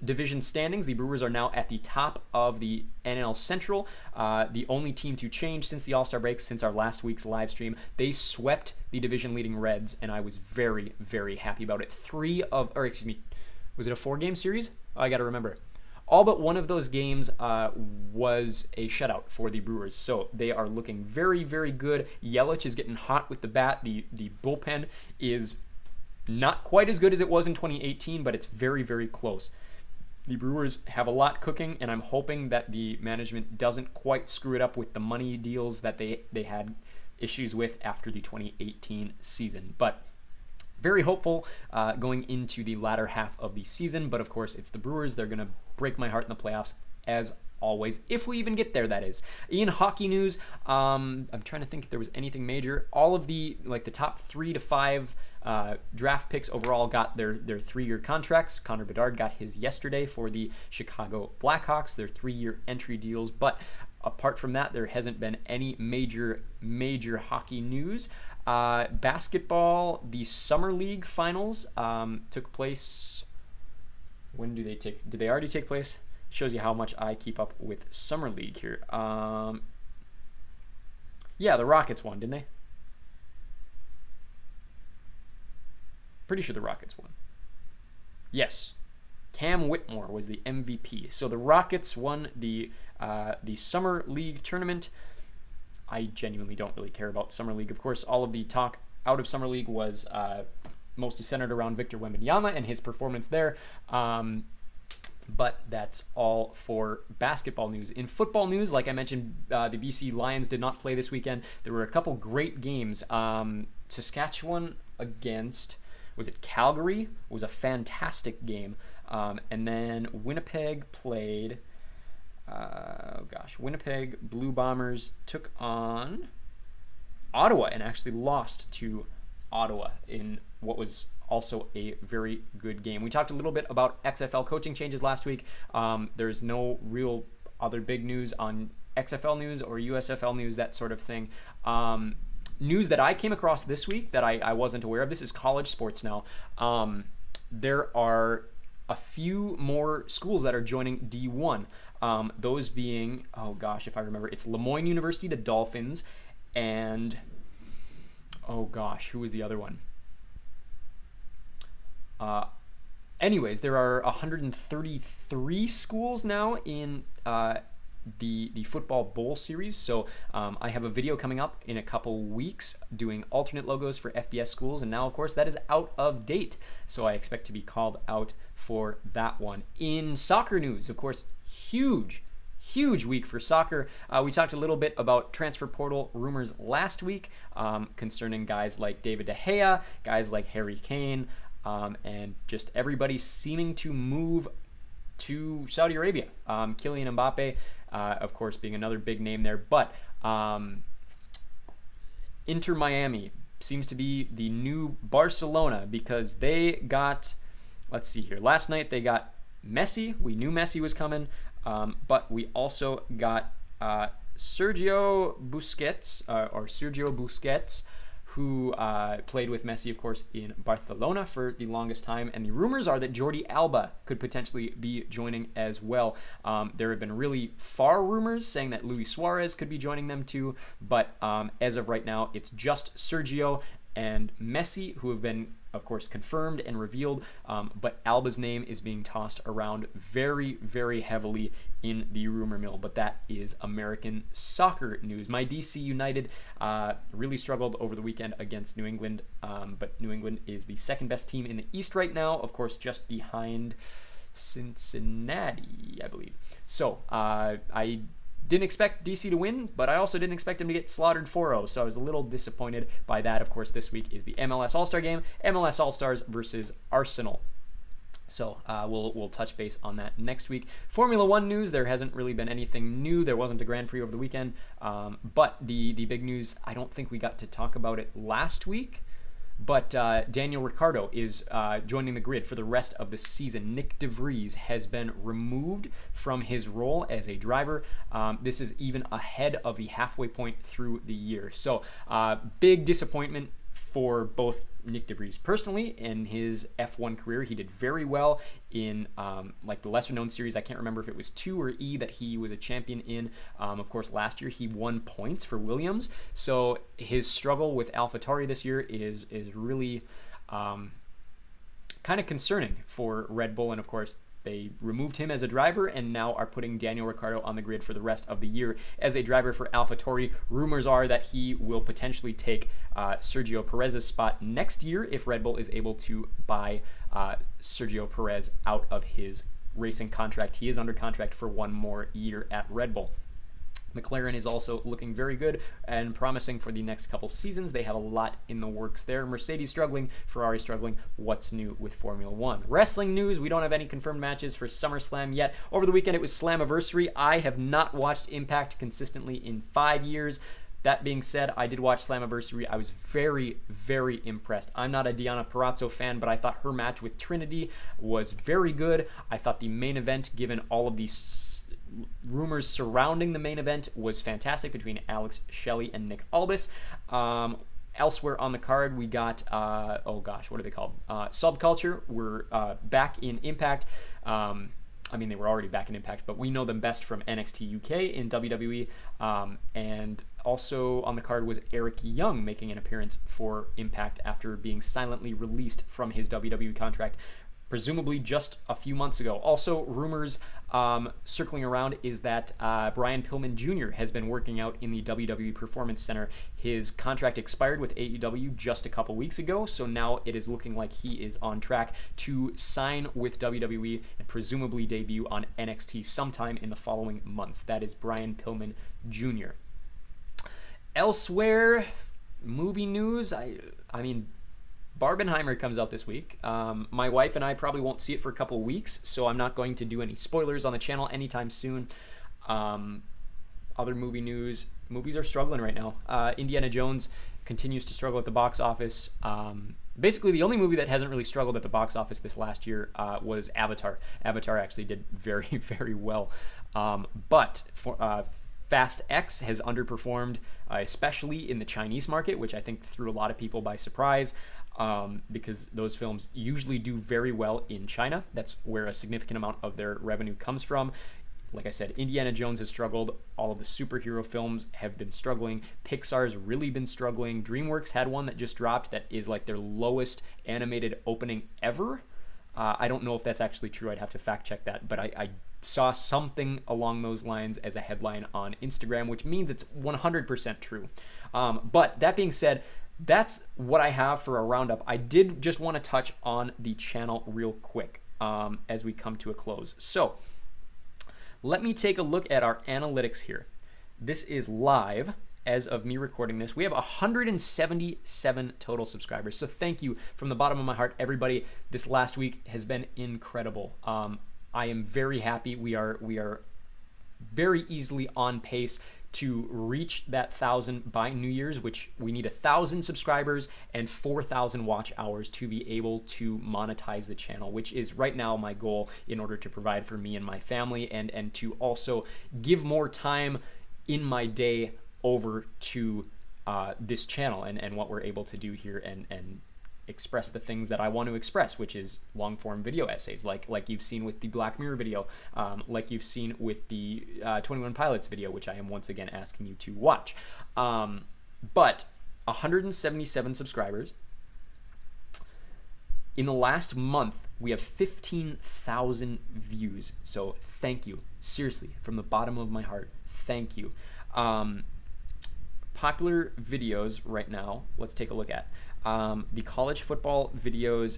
division standings. The Brewers are now at the top of the NL Central, the only team to change since the All-Star break, since our last week's live stream. They swept the division-leading Reds, and I was very, very happy about it. Was it a 4-game series? I got to remember. All but one of those games was a shutout for the Brewers, so they are looking very, very good. Yelich is getting hot with the bat. The bullpen is not quite as good as it was in 2018, but it's very, very close. The Brewers have a lot cooking, and I'm hoping that the management doesn't quite screw it up with the money deals that they had issues with after the 2018 season. But very hopeful going into the latter half of the season. But of course, it's the Brewers. They're going to break my heart in the playoffs, as always, if we even get there, that is. In hockey news, I'm trying to think if there was anything major. All of the top 3 to 5 draft picks overall got their 3-year contracts. Connor Bedard got his yesterday for the Chicago Blackhawks, their 3-year entry deals. But apart from that, there hasn't been any major hockey news. Basketball, the Summer League finals took place. When did they already take place? Shows you how much I keep up with Summer League here. Yeah, the Rockets won, didn't they? Pretty sure the Rockets won. Yes. Cam Whitmore was the MVP. So the Rockets won the Summer League tournament. I genuinely don't really care about Summer League. Of course, all of the talk out of Summer League was mostly centered around Victor Wembanyama and his performance there. But that's all for basketball news. In football news, like I mentioned, the BC Lions did not play this weekend. There were a couple great games. Saskatchewan against, was it Calgary? It was a fantastic game. And then Winnipeg played, Winnipeg Blue Bombers took on Ottawa and actually lost to Ottawa in what was also a very good game. We talked a little bit about XFL coaching changes last week. There's no real other big news on XFL news or USFL news, that sort of thing. News that I came across this week that I wasn't aware of. This is college sports now. There are a few more schools that are joining D1. Those being, if I remember, it's Lemoyne University, the Dolphins, and who was the other one? Anyways, there are 133 schools now in the football bowl series. So I have a video coming up in a couple weeks doing alternate logos for FBS schools, and now of course that is out of date, so I expect to be called out for that one. In soccer news, of course, huge week for soccer. We talked a little bit about transfer portal rumors last week concerning guys like David De Gea, guys like Harry Kane, and just everybody seeming to move to Saudi Arabia. Kylian Mbappe, of course, being another big name there. But Inter Miami seems to be the new Barcelona, because they got, let's see here, last night they got Messi. We knew Messi was coming, but we also got Sergio Busquets, who played with Messi, of course, in Barcelona for the longest time. And the rumors are that Jordi Alba could potentially be joining as well. There have been really far rumors saying that Luis Suarez could be joining them too. But as of right now, it's just Sergio and Messi who have been, of course, confirmed and revealed. But Alba's name is being tossed around very, very heavily in the rumor mill. But that is American soccer news. My DC United really struggled over the weekend against New England. But New England is the second best team in the East right now, of course, just behind Cincinnati, I believe. So I didn't expect DC to win, but I also didn't expect him to get slaughtered 4-0, so I was a little disappointed by that. Of course, this week is the MLS All-Star game, MLS All-Stars versus Arsenal. So we'll touch base on that next week. Formula One news, there hasn't really been anything new. There wasn't a Grand Prix over the weekend. But the big news, I don't think we got to talk about it last week. But Daniel Ricciardo is joining the grid for the rest of the season. Nick DeVries has been removed from his role as a driver. This is even ahead of the halfway point through the year. So big disappointment for both Nick DeVries personally in his F1 career. He did very well in like the lesser known series. I can't remember if it was 2 or E that he was a champion in. Of course, last year he won points for Williams. So his struggle with AlphaTauri this year is really kind of concerning for Red Bull. And of course, they removed him as a driver and now are putting Daniel Ricciardo on the grid for the rest of the year as a driver for AlphaTauri. Rumors are that he will potentially take Sergio Perez's spot next year if Red Bull is able to buy Sergio Perez out of his racing contract. He is under contract for 1 more year at Red Bull. McLaren is also looking very good and promising for the next couple seasons. They have a lot in the works there. Mercedes struggling, Ferrari struggling. What's new with Formula One? Wrestling news, we don't have any confirmed matches for SummerSlam yet. Over the weekend, it was Slammiversary. I have not watched Impact consistently in 5 years. That being said, I did watch Slammiversary. I was very, very impressed. I'm not a Deonna Purrazzo fan, but I thought her match with Trinity was very good. I thought the main event, given all of these rumors surrounding the main event, was fantastic between Alex Shelley and Nick Aldis. Elsewhere on the card, we got, what are they called? Subculture. We're back in Impact. I mean, they were already back in Impact, but we know them best from NXT UK in WWE. And also on the card was Eric Young making an appearance for Impact after being silently released from his WWE contract, presumably just a few months ago. Also, rumors circling around is that Brian Pillman Jr. has been working out in the WWE Performance Center. His contract expired with AEW just a couple weeks ago, so now it is looking like he is on track to sign with WWE and presumably debut on NXT sometime in the following months. That is Brian Pillman Jr. Elsewhere, movie news, I mean, Barbenheimer comes out this week. My wife and I probably won't see it for a couple of weeks, so I'm not going to do any spoilers on the channel anytime soon. Other movie news, movies are struggling right now. Indiana Jones continues to struggle at the box office. Basically, the only movie that hasn't really struggled at the box office this last year was Avatar. Avatar actually did very, very well. But Fast X has underperformed, especially in the Chinese market, which I think threw a lot of people by surprise. Because those films usually do very well in China. That's where a significant amount of their revenue comes from. Like I said, Indiana Jones has struggled. All of the superhero films have been struggling. Pixar's really been struggling. DreamWorks had one that just dropped that is like their lowest animated opening ever. I don't know if that's actually true. I'd have to fact check that. But I saw something along those lines as a headline on Instagram, which means it's 100% true. But that being said, that's what I have for a roundup. I did just want to touch on the channel real quick as we come to a close. So let me take a look at our analytics here. This is live as of me recording this. We have 177 total subscribers. So thank you from the bottom of my heart, everybody. This last week has been incredible. I am very happy. We are very easily on pace to reach that 1,000 by New Year's, which we need 1,000 subscribers and 4,000 watch hours to be able to monetize the channel, which is right now my goal in order to provide for me and my family and to also give more time in my day over to this channel and what we're able to do here and express the things that I want to express, which is long form video essays like you've seen with the Black Mirror video, like you've seen with the 21 Pilots video, which I am once again asking you to watch. But 177 subscribers. In the last month, we have 15,000 views. So thank you. Seriously, from the bottom of my heart, thank you. Popular videos right now, let's take a look at. The college football video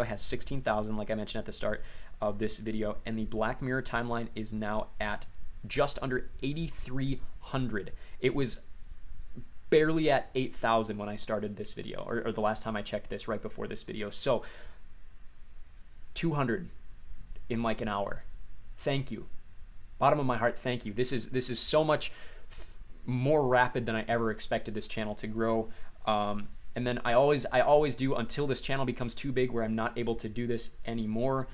has 16,000, like I mentioned at the start of this video, and the Black Mirror timeline is now at just under 8,300. It was barely at 8,000 when I started this video, or the last time I checked this right before this video. So 200 in like an hour. Thank you. Bottom of my heart, thank you. This is so much more rapid than I ever expected this channel to grow. And then I always do until this channel becomes too big where I'm not able to do this anymore.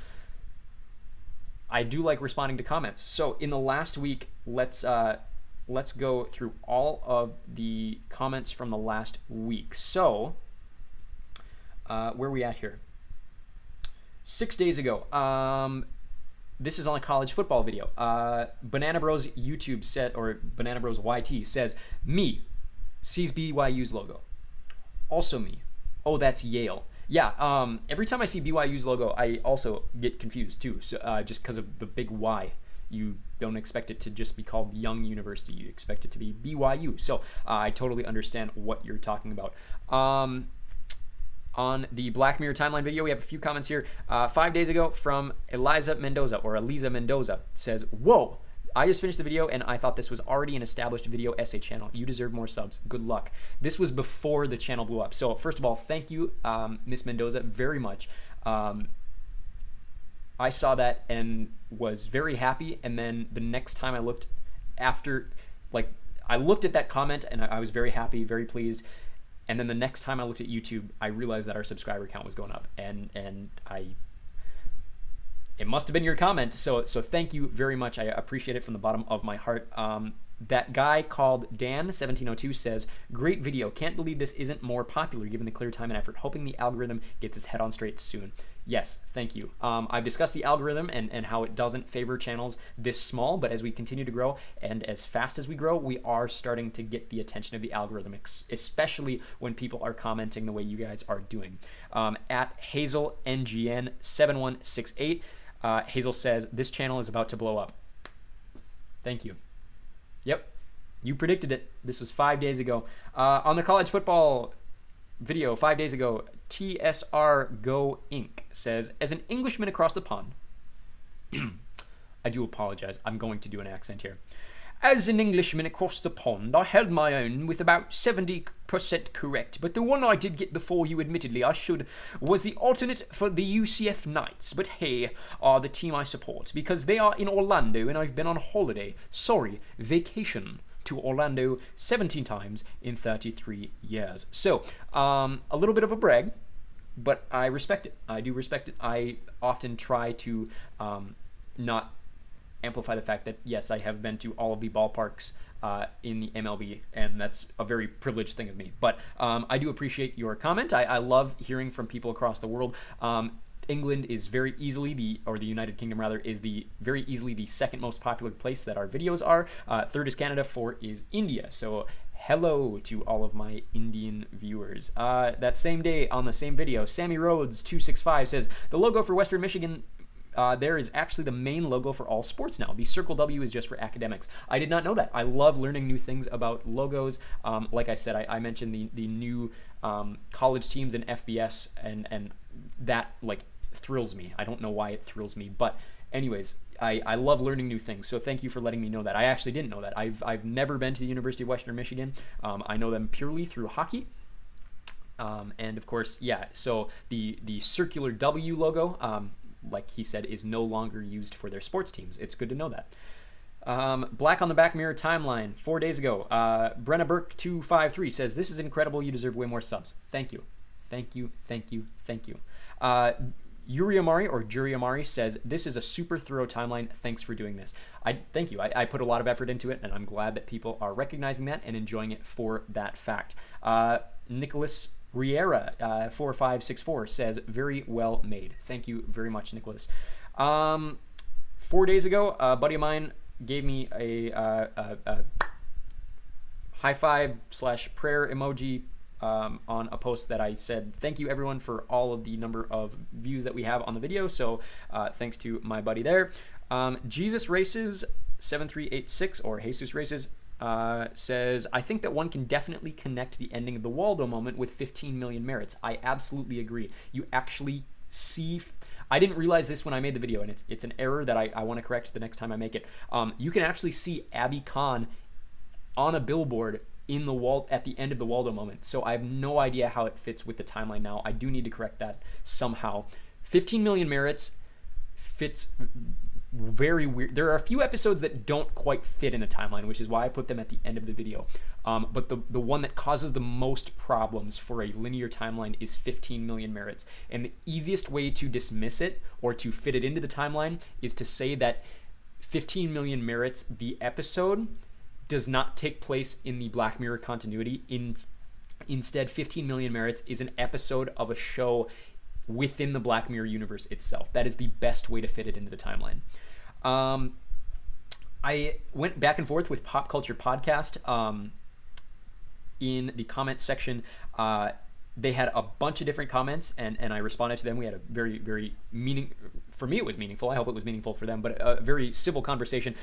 I do like responding to comments. So in the last week, let's go through all of the comments from the last week. So where are we at here? 6 days ago. This is on a college football video. Banana Bros YouTube said, or Banana Bros YT says, me sees BYU's logo. Also me. Oh, that's Yale. Yeah. Every time I see BYU's logo, I also get confused too. So just because of the big Y, you don't expect it to just be called Young University. You expect it to be BYU. So I totally understand what you're talking about. On the Black Mirror timeline video, we have a few comments here. 5 days ago from Eliza Mendoza says, whoa, I just finished the video and I thought this was already an established video essay channel. You deserve more subs. Good luck. This was before the channel blew up. So first of all, thank you, Miss Mendoza, very much. I saw that and was very happy. And then the next time I looked I looked at that comment and I was very happy, very pleased. And then the next time I looked at YouTube, I realized that our subscriber count was going up, and it must have been your comment. So thank you very much. I appreciate it from the bottom of my heart. That guy called Dan1702 says, great video. Can't believe this isn't more popular given the clear time and effort. Hoping the algorithm gets its head on straight soon. Yes, thank you. I've discussed the algorithm and how it doesn't favor channels this small, but as we continue to grow and as fast as we grow, we are starting to get the attention of the algorithm, especially when people are commenting the way you guys are doing. At HazelNGN7168, Hazel says, this channel is about to blow up. Thank you. Yep, you predicted it. This was 5 days ago. On the college football video 5 days ago, TSR Go Inc. says, as an Englishman across the pond, I do apologize. I'm going to do an accent here. As an Englishman across the pond, I held my own with about 70% correct, but the one I did get before you, admittedly, I should, was the alternate for the UCF Knights. But hey, are the team I support, because they are in Orlando and I've been on holiday. Sorry, vacation to Orlando 17 times in 33 years. So, a little bit of a brag, but I respect it. I do respect it. I often try to not amplify the fact that, yes, I have been to all of the ballparks in the MLB, and that's a very privileged thing of me. But I do appreciate your comment. I love hearing from people across the world. England is very easily the United Kingdom rather, is very easily the second most popular place that our videos are. Third is Canada, fourth is India. So hello to all of my Indian viewers. That same day on the same video, Sammy Rhodes 265 says, the logo for Western Michigan there is actually the main logo for all sports now. The circle W is just for academics. I did not know that. I love learning new things about logos. Like I said, I mentioned the new college teams in FBS, and that thrills me. I don't know why it thrills me, but anyways, I love learning new things. So thank you for letting me know that. I actually didn't know that. I've never been to the University of Western Michigan. I know them purely through hockey. And of course, yeah, so the circular W logo, like he said, is no longer used for their sports teams. It's good to know that. Black on the Back Mirror timeline 4 days ago. Brenna Burke 253 says, this is incredible. You deserve way more subs. Thank you. Thank you. Thank you. Thank you. Yuri Amari or Juri Amari says, this is a super thorough timeline. Thanks for doing this. Thank you. I put a lot of effort into it, and I'm glad that people are recognizing that and enjoying it for that fact. Nicholas Riera 4564 says, very well made. Thank you very much, Nicholas. 4 days ago, a buddy of mine gave me a high five / prayer emoji on a post that I said, thank you everyone for all of the number of views that we have on the video. So thanks to my buddy there. Jesus Races 7386 or Jesus Races says, I think that one can definitely connect the ending of the Waldo moment with 15 million merits. I absolutely agree. You actually see, I didn't realize this when I made the video, and it's an error that I want to correct the next time I make it. You can actually see Abby Khan on a billboard in the wall at the end of the Waldo moment. So I have no idea how it fits with the timeline now. I do need to correct that somehow. 15 million merits fits very weird. There are a few episodes that don't quite fit in the timeline, which is why I put them at the end of the video. But the one that causes the most problems for a linear timeline is 15 million merits. And the easiest way to dismiss it or to fit it into the timeline is to say that 15 million merits, the episode, does not take place in the Black Mirror continuity. Instead, 15 million merits is an episode of a show within the Black Mirror universe itself. That is the best way to fit it into the timeline. I went back and forth with Pop Culture Podcast in the comment section. They had a bunch of different comments, and I responded to them. We had a very, very for me it was meaningful. I hope it was meaningful for them, but a very civil conversation.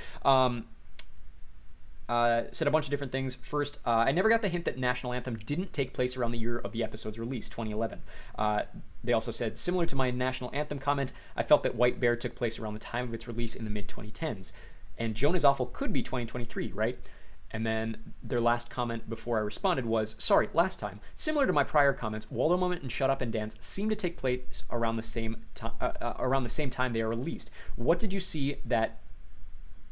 Said a bunch of different things. First, I never got the hint that National Anthem didn't take place around the year of the episode's release, 2011. They also said, similar to my National Anthem comment, I felt that White Bear took place around the time of its release in the mid-2010s. And Joan is Awful could be 2023, right? And then their last comment before I responded was, sorry, last time. Similar to my prior comments, Waldo Moment and Shut Up and Dance seem to take place around the same time they are released. What did you see that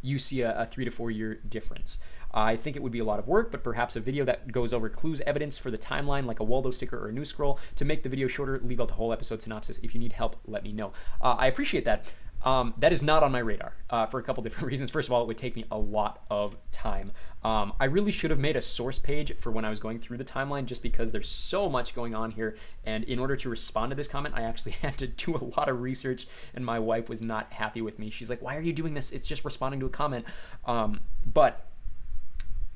you see a 3 to 4 year difference? I think it would be a lot of work, but perhaps a video that goes over clues, evidence for the timeline, like a Waldo sticker or a news scroll. To make the video shorter, leave out the whole episode synopsis. If you need help, let me know. I appreciate that. That is not on my radar for a couple different reasons. First of all, it would take me a lot of time. I really should have made a source page for when I was going through the timeline, just because there's so much going on here. And in order to respond to this comment, I actually had to do a lot of research, and my wife was not happy with me. She's like, why are you doing this? It's just responding to a comment. But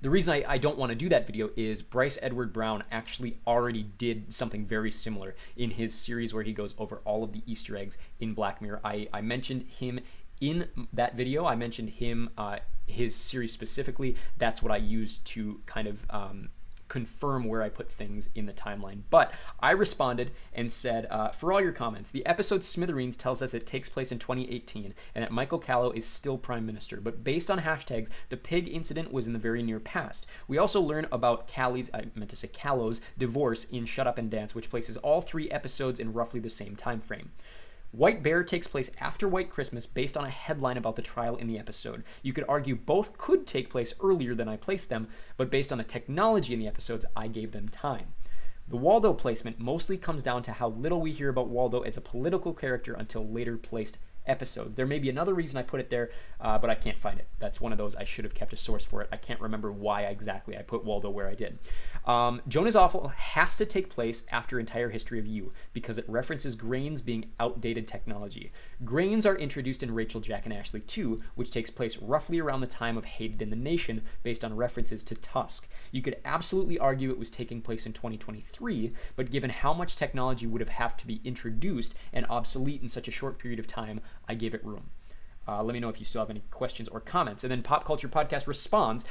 the reason I don't want to do that video is Bryce Edward Brown actually already did something very similar in his series where he goes over all of the Easter eggs in Black Mirror. I mentioned him in that video. I mentioned him, his series specifically. That's what I used to kind of confirm where I put things in the timeline. But I responded and said, for all your comments, the episode Smithereens tells us it takes place in 2018 and that Michael Callow is still Prime Minister. But based on hashtags, the pig incident was in the very near past. We also learn about Callow's divorce in Shut Up and Dance, which places all 3 episodes in roughly the same time frame. White Bear takes place after White Christmas based on a headline about the trial in the episode. You could argue both could take place earlier than I placed them, but based on the technology in the episodes, I gave them time. The Waldo placement mostly comes down to how little we hear about Waldo as a political character until later placed episodes. There may be another reason I put it there, but I can't find it. That's one of those I should have kept a source for it. I can't remember why exactly I put Waldo where I did. Joan is Awful has to take place after Entire History of You because it references grains being outdated technology. Grains are introduced in Rachel, Jack, and Ashley 2, which takes place roughly around the time of Hated in the Nation based on references to Tusk. You could absolutely argue it was taking place in 2023, but given how much technology would have to be introduced and obsolete in such a short period of time, I gave it room. Let me know if you still have any questions or comments. And then Pop Culture Podcast responds,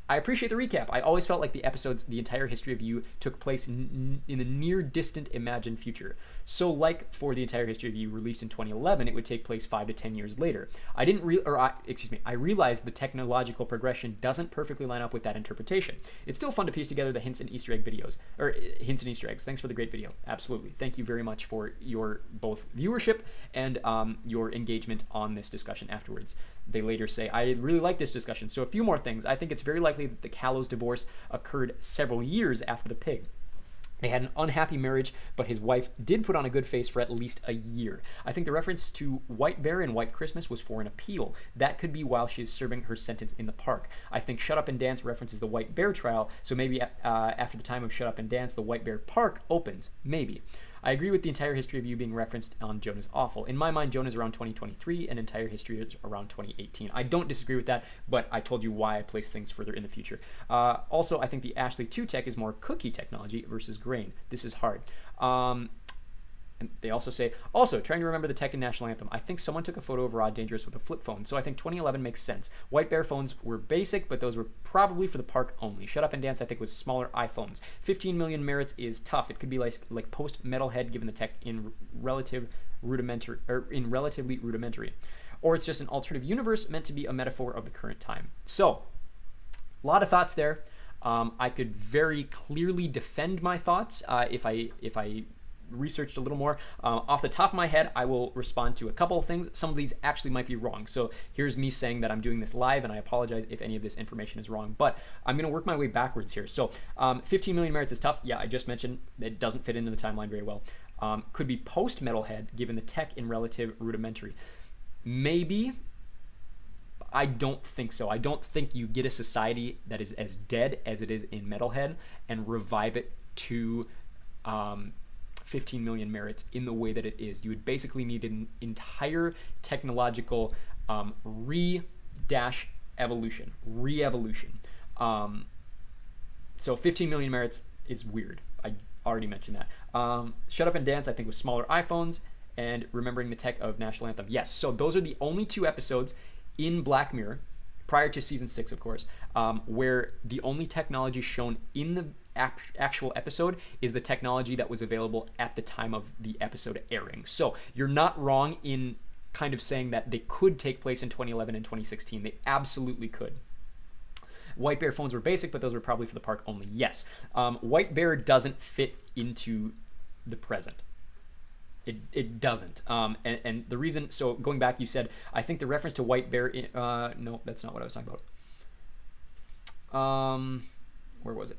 I appreciate the recap. I always felt like the episodes, The Entire History of You, took place in the near distant imagined future. So like for The Entire History of You released in 2011, it would take place 5 to 10 years later. I realized the technological progression doesn't perfectly line up with that interpretation. It's still fun to piece together the hints and Easter egg videos, or hints and Easter eggs. Thanks for the great video. Absolutely. Thank you very much for your both viewership and your engagement on this discussion afterwards. They later say, I really like this discussion. So a few more things. I think it's very likely that the Callow's divorce occurred several years after the pig. They had an unhappy marriage, but his wife did put on a good face for at least a year. I think the reference to White Bear and White Christmas was for an appeal. That could be while she is serving her sentence in the park. I think Shut Up and Dance references the White Bear trial, so maybe after the time of Shut Up and Dance, the White Bear Park opens. Maybe. I agree with The Entire History of You being referenced on Joan is Awful. In my mind, Joan is around 2023 and Entire History is around 2018. I don't disagree with that, but I told you why I place things further in the future. Also, I think the Ashley 2 tech is more cookie technology versus grain. This is hard. And they also say, trying to remember the tech in National Anthem. I think someone took a photo of Rod Dangerous with a flip phone, so I think 2011 makes sense. White Bear phones were basic, but those were probably for the park only. Shut Up and Dance, I think, was smaller iPhones. 15 million merits is tough. It could be like post-Metalhead, given the tech in relative relatively rudimentary, or it's just an alternative universe meant to be a metaphor of the current time. So, a lot of thoughts there. I could very clearly defend my thoughts if I researched a little more. Off the top of my head, I will respond to a couple of things. Some of these actually might be wrong. So here's me saying that I'm doing this live, and I apologize if any of this information is wrong. But I'm going to work my way backwards here. So 15 million merits is tough. Yeah, I just mentioned it doesn't fit into the timeline very well. Could be post-Metalhead, given the tech in relative rudimentary. Maybe. I don't think so. I don't think you get a society that is as dead as it is in Metalhead and revive it to 15 million merits in the way that it is. You would basically need an entire technological re-evolution. So 15 million merits is weird. I already mentioned that. Shut Up and Dance, I think, with smaller iPhones and remembering the tech of National Anthem. Yes, so those are the only two episodes in Black Mirror, prior to season 6, of course, where the only technology shown in the actual episode is the technology that was available at the time of the episode airing. So you're not wrong in kind of saying that they could take place in 2011 and 2016. They absolutely could. White Bear phones were basic, but those were probably for the park only. Yes. White Bear doesn't fit into the present. It doesn't. And the reason, so going back, you said, I think the reference to White Bear, no, that's not what I was talking about. Where was it?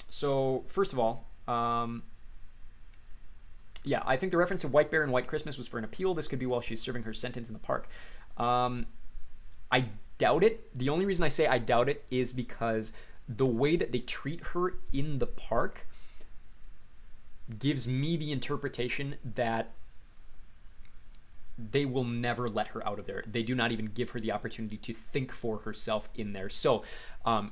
So, first of all, yeah, I think the reference to White Bear and White Christmas was for an appeal. This could be while she's serving her sentence in the park. I doubt it. The only reason I say I doubt it is because the way that they treat her in the park gives me the interpretation that they will never let her out of there. They do not even give her the opportunity to think for herself in there. So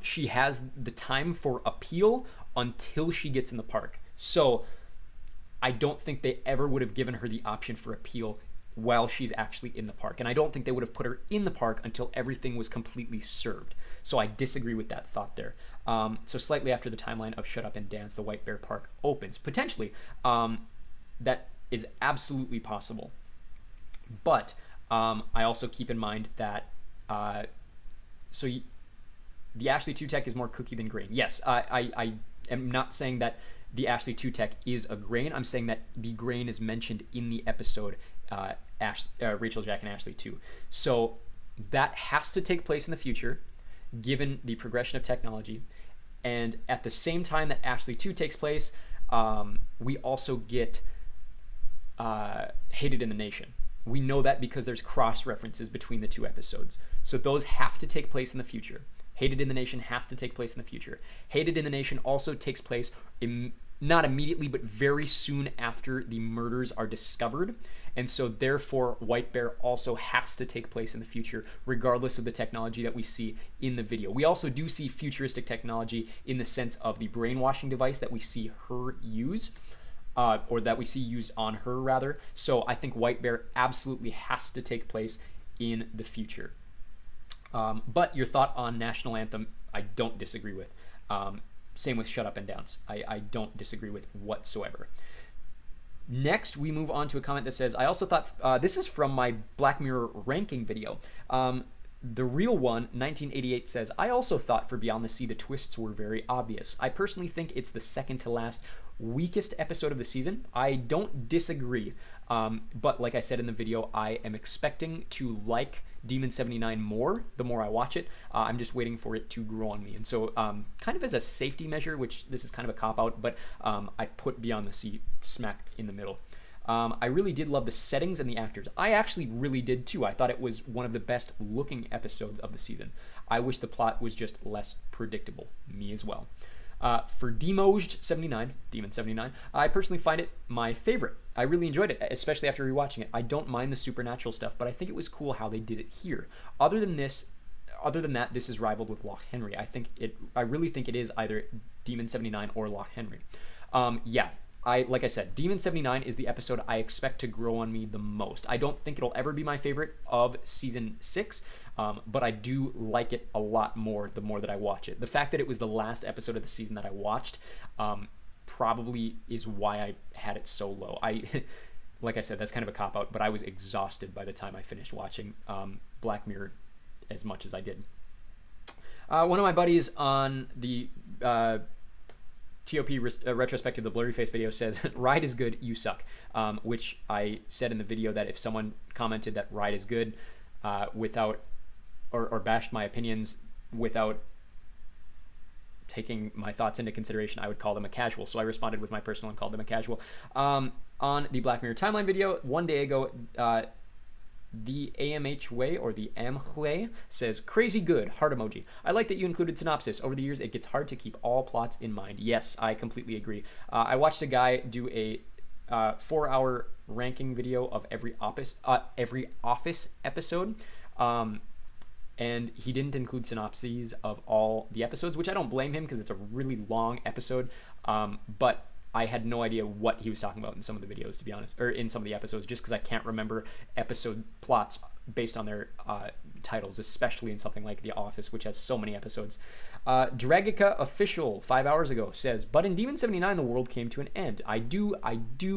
she has the time for appeal until she gets in the park. So I don't think they ever would have given her the option for appeal while she's actually in the park. And I don't think they would have put her in the park until everything was completely served. So I disagree with that thought there. So slightly after the timeline of Shut Up and Dance, the White Bear Park opens. Potentially, that is absolutely possible. But I also keep in mind that the Ashley 2 tech is more cookie than grain. Yes, I am not saying that the Ashley 2 tech is a grain. I'm saying that the grain is mentioned in the episode Rachel, Jack, and Ashley 2. So that has to take place in the future, given the progression of technology. And at the same time that Ashley 2 takes place, we also get Hated in the Nation. We know that because there's cross references between the two episodes. So those have to take place in the future. Hated in the Nation has to take place in the future. Hated in the Nation also takes place not immediately, but very soon after the murders are discovered. And so therefore, White Bear also has to take place in the future, regardless of the technology that we see in the video. We also do see futuristic technology in the sense of the brainwashing device that we see her use, or that we see used on her, rather. So I think White Bear absolutely has to take place in the future. But your thought on National Anthem, I don't disagree with. Same with Shut Up and Dance. I don't disagree with whatsoever. Next, we move on to a comment that says, I also thought, this is from my Black Mirror ranking video. The real one, 1988, says, I also thought for Beyond the Sea the twists were very obvious. I personally think it's the second to last weakest episode of the season. I don't disagree, but like I said in the video, I am expecting to like Demon 79 more the more I watch it. I'm just waiting for it to grow on me. And so kind of as a safety measure, which this is kind of a cop-out, but I put Beyond the Sea smack in the middle. I really did love the settings and the actors. I actually really did too. I thought it was one of the best looking episodes of the season. I wish the plot was just less predictable. Me as well. For Demoged 79, Demon 79, I personally find it my favorite. I really enjoyed it, especially after rewatching it. I don't mind the supernatural stuff, but I think it was cool how they did it here. Other than that, this is rivaled with Loch Henry. I really think it is either Demon 79 or Loch Henry. Like I said, Demon 79 is the episode I expect to grow on me the most. I don't think it'll ever be my favorite of season 6, but I do like it a lot more the more that I watch it. The fact that it was the last episode of the season that I watched probably is why I had it so low. Like I said, that's kind of a cop-out, but I was exhausted by the time I finished watching Black Mirror as much as I did. One of my buddies on the TOP retrospective, the blurry face video, says, Ride is good, you suck. Which I said in the video that if someone commented that Ride is good without, or bashed my opinions without taking my thoughts into consideration, I would call them a casual. So I responded with my personal and called them a casual. On the Black Mirror timeline video, one day ago, the AMH way, or the AMH says, crazy good, heart emoji. I like that you included synopsis. Over the years, it gets hard to keep all plots in mind. Yes, I completely agree. I watched a guy do a 4-hour ranking video of every Office episode, and he didn't include synopses of all the episodes, which I don't blame him because it's a really long episode, but I had no idea what he was talking about in some of the videos, to be honest, or in some of the episodes, just because I can't remember episode plots based on their titles, especially in something like The Office, which has so many episodes. Dragica Official 5 hours ago says, but in Demon 79, the world came to an end. I do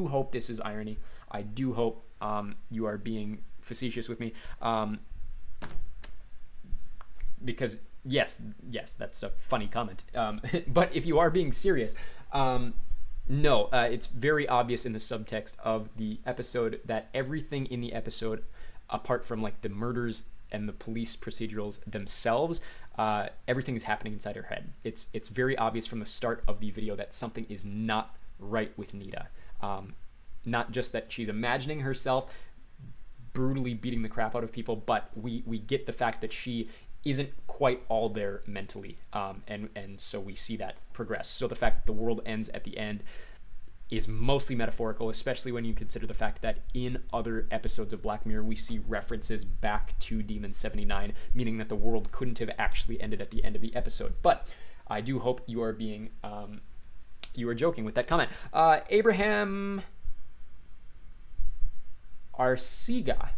hope this is irony. I do hope you are being facetious with me. Because yes, that's a funny comment. But if you are being serious, no, it's very obvious in the subtext of the episode that everything in the episode, apart from like the murders and the police procedurals themselves, everything is happening inside her head. It's very obvious from the start of the video that something is not right with Nita. Not just that she's imagining herself brutally beating the crap out of people, but we get the fact that she isn't quite all there mentally, and so we see that progress. So the fact that the world ends at the end is mostly metaphorical, especially when you consider the fact that in other episodes of Black Mirror we see references back to Demon 79, meaning that the world couldn't have actually ended at the end of the episode. But I do hope you are being you are joking with that comment. Abraham Arcega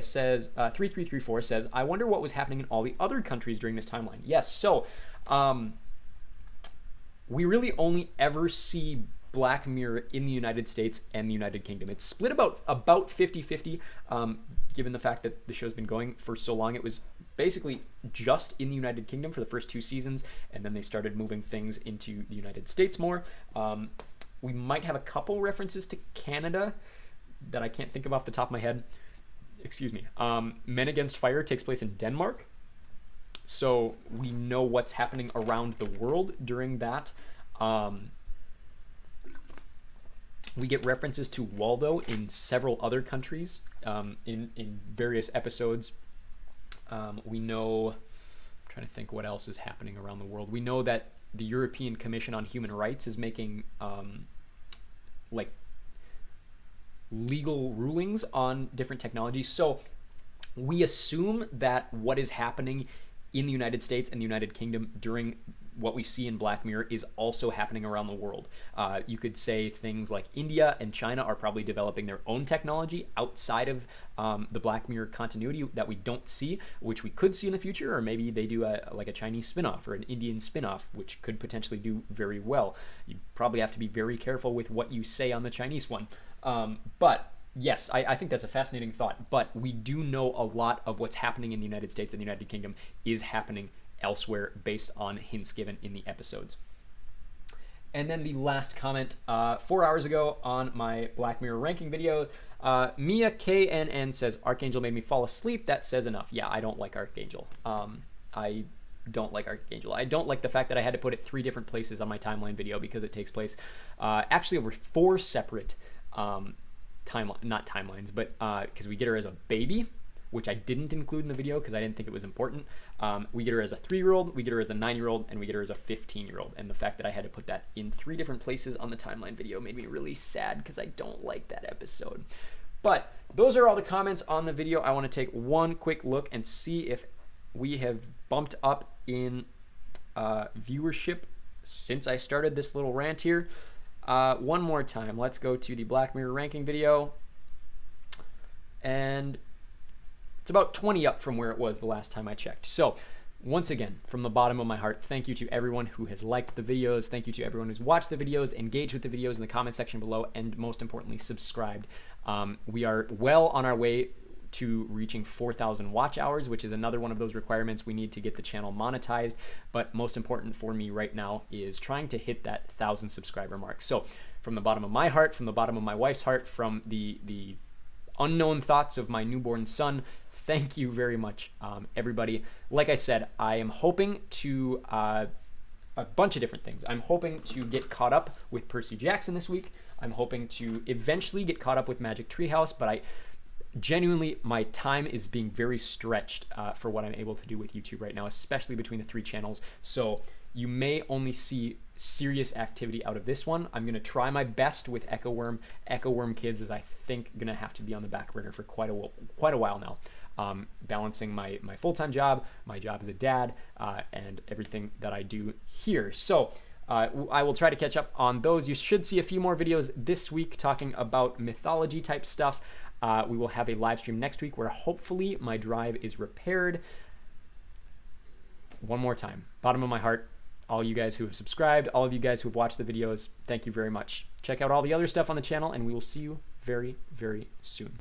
says, 3334 says, I wonder what was happening in all the other countries during this timeline. Yes, so we really only ever see Black Mirror in the United States and the United Kingdom. It's split about 50-50, given the fact that the show's been going for so long. It was basically just in the United Kingdom for the first 2 seasons, and then they started moving things into the United States more. We might have a couple references to Canada that I can't think of off the top of my head. Excuse me. Men Against Fire takes place in Denmark, so we know what's happening around the world during that. We get references to Waldo in several other countries in various episodes. We know, I'm trying to think what else is happening around the world. We know that the European Commission on Human Rights is making like legal rulings on different technologies. So we assume that what is happening in the United States and the United Kingdom during what we see in Black Mirror is also happening around the world. You could say things like India and China are probably developing their own technology outside of the Black Mirror continuity that we don't see, which we could see in the future, or maybe they do like a Chinese spin-off or an Indian spin-off, which could potentially do very well. You probably have to be very careful with what you say on the Chinese one. But yes, I think that's a fascinating thought, but we do know a lot of what's happening in the United States and the United Kingdom is happening elsewhere based on hints given in the episodes. And then the last comment, 4 hours ago on my Black Mirror ranking video, Mia KNN says, Archangel made me fall asleep. That says enough. Yeah, I don't like Archangel. I don't like Archangel. I don't like the fact that I had to put it 3 different places on my timeline video because it takes place actually over 4 separate not timelines, but because we get her as a baby, which I didn't include in the video because I didn't think it was important. We get her as a 3-year-old, we get her as a 9-year-old, and we get her as a 15-year-old. And the fact that I had to put that in 3 different places on the timeline video made me really sad because I don't like that episode. But those are all the comments on the video. I want to take one quick look and see if we have bumped up in viewership since I started this little rant here. One more time, let's go to the Black Mirror ranking video, and it's about 20 up from where it was the last time I checked. So Once again, from the bottom of my heart, thank you to everyone who has liked the videos. Thank you to everyone who's watched the videos, engaged with the videos in the comment section below, and most importantly, subscribed. We are well on our way to reaching 4,000 watch hours, which is another one of those requirements we need to get the channel monetized. But most important for me right now is trying to hit that 1,000 subscriber mark. So from the bottom of my heart, from the bottom of my wife's heart, from the unknown thoughts of my newborn son, thank you very much, everybody. Like I said, I am hoping to a bunch of different things. I'm hoping to get caught up with Percy Jackson this week. I'm hoping to eventually get caught up with Magic Treehouse, but I genuinely, my time is being very stretched for what I'm able to do with YouTube right now, especially between the 3 channels. So you may only see serious activity out of this one. I'm going to try my best with Echo Worm. Echo Worm Kids is, I think, going to have to be on the back burner for quite a while now. Balancing my full-time job, my job as a dad, and everything that I do here. So I will try to catch up on those. You should see a few more videos this week talking about mythology type stuff. We will have a live stream next week where hopefully my drive is repaired. One more time, bottom of my heart, all you guys who have subscribed, all of you guys who have watched the videos, thank you very much. Check out all the other stuff on the channel, and we will see you very, very soon.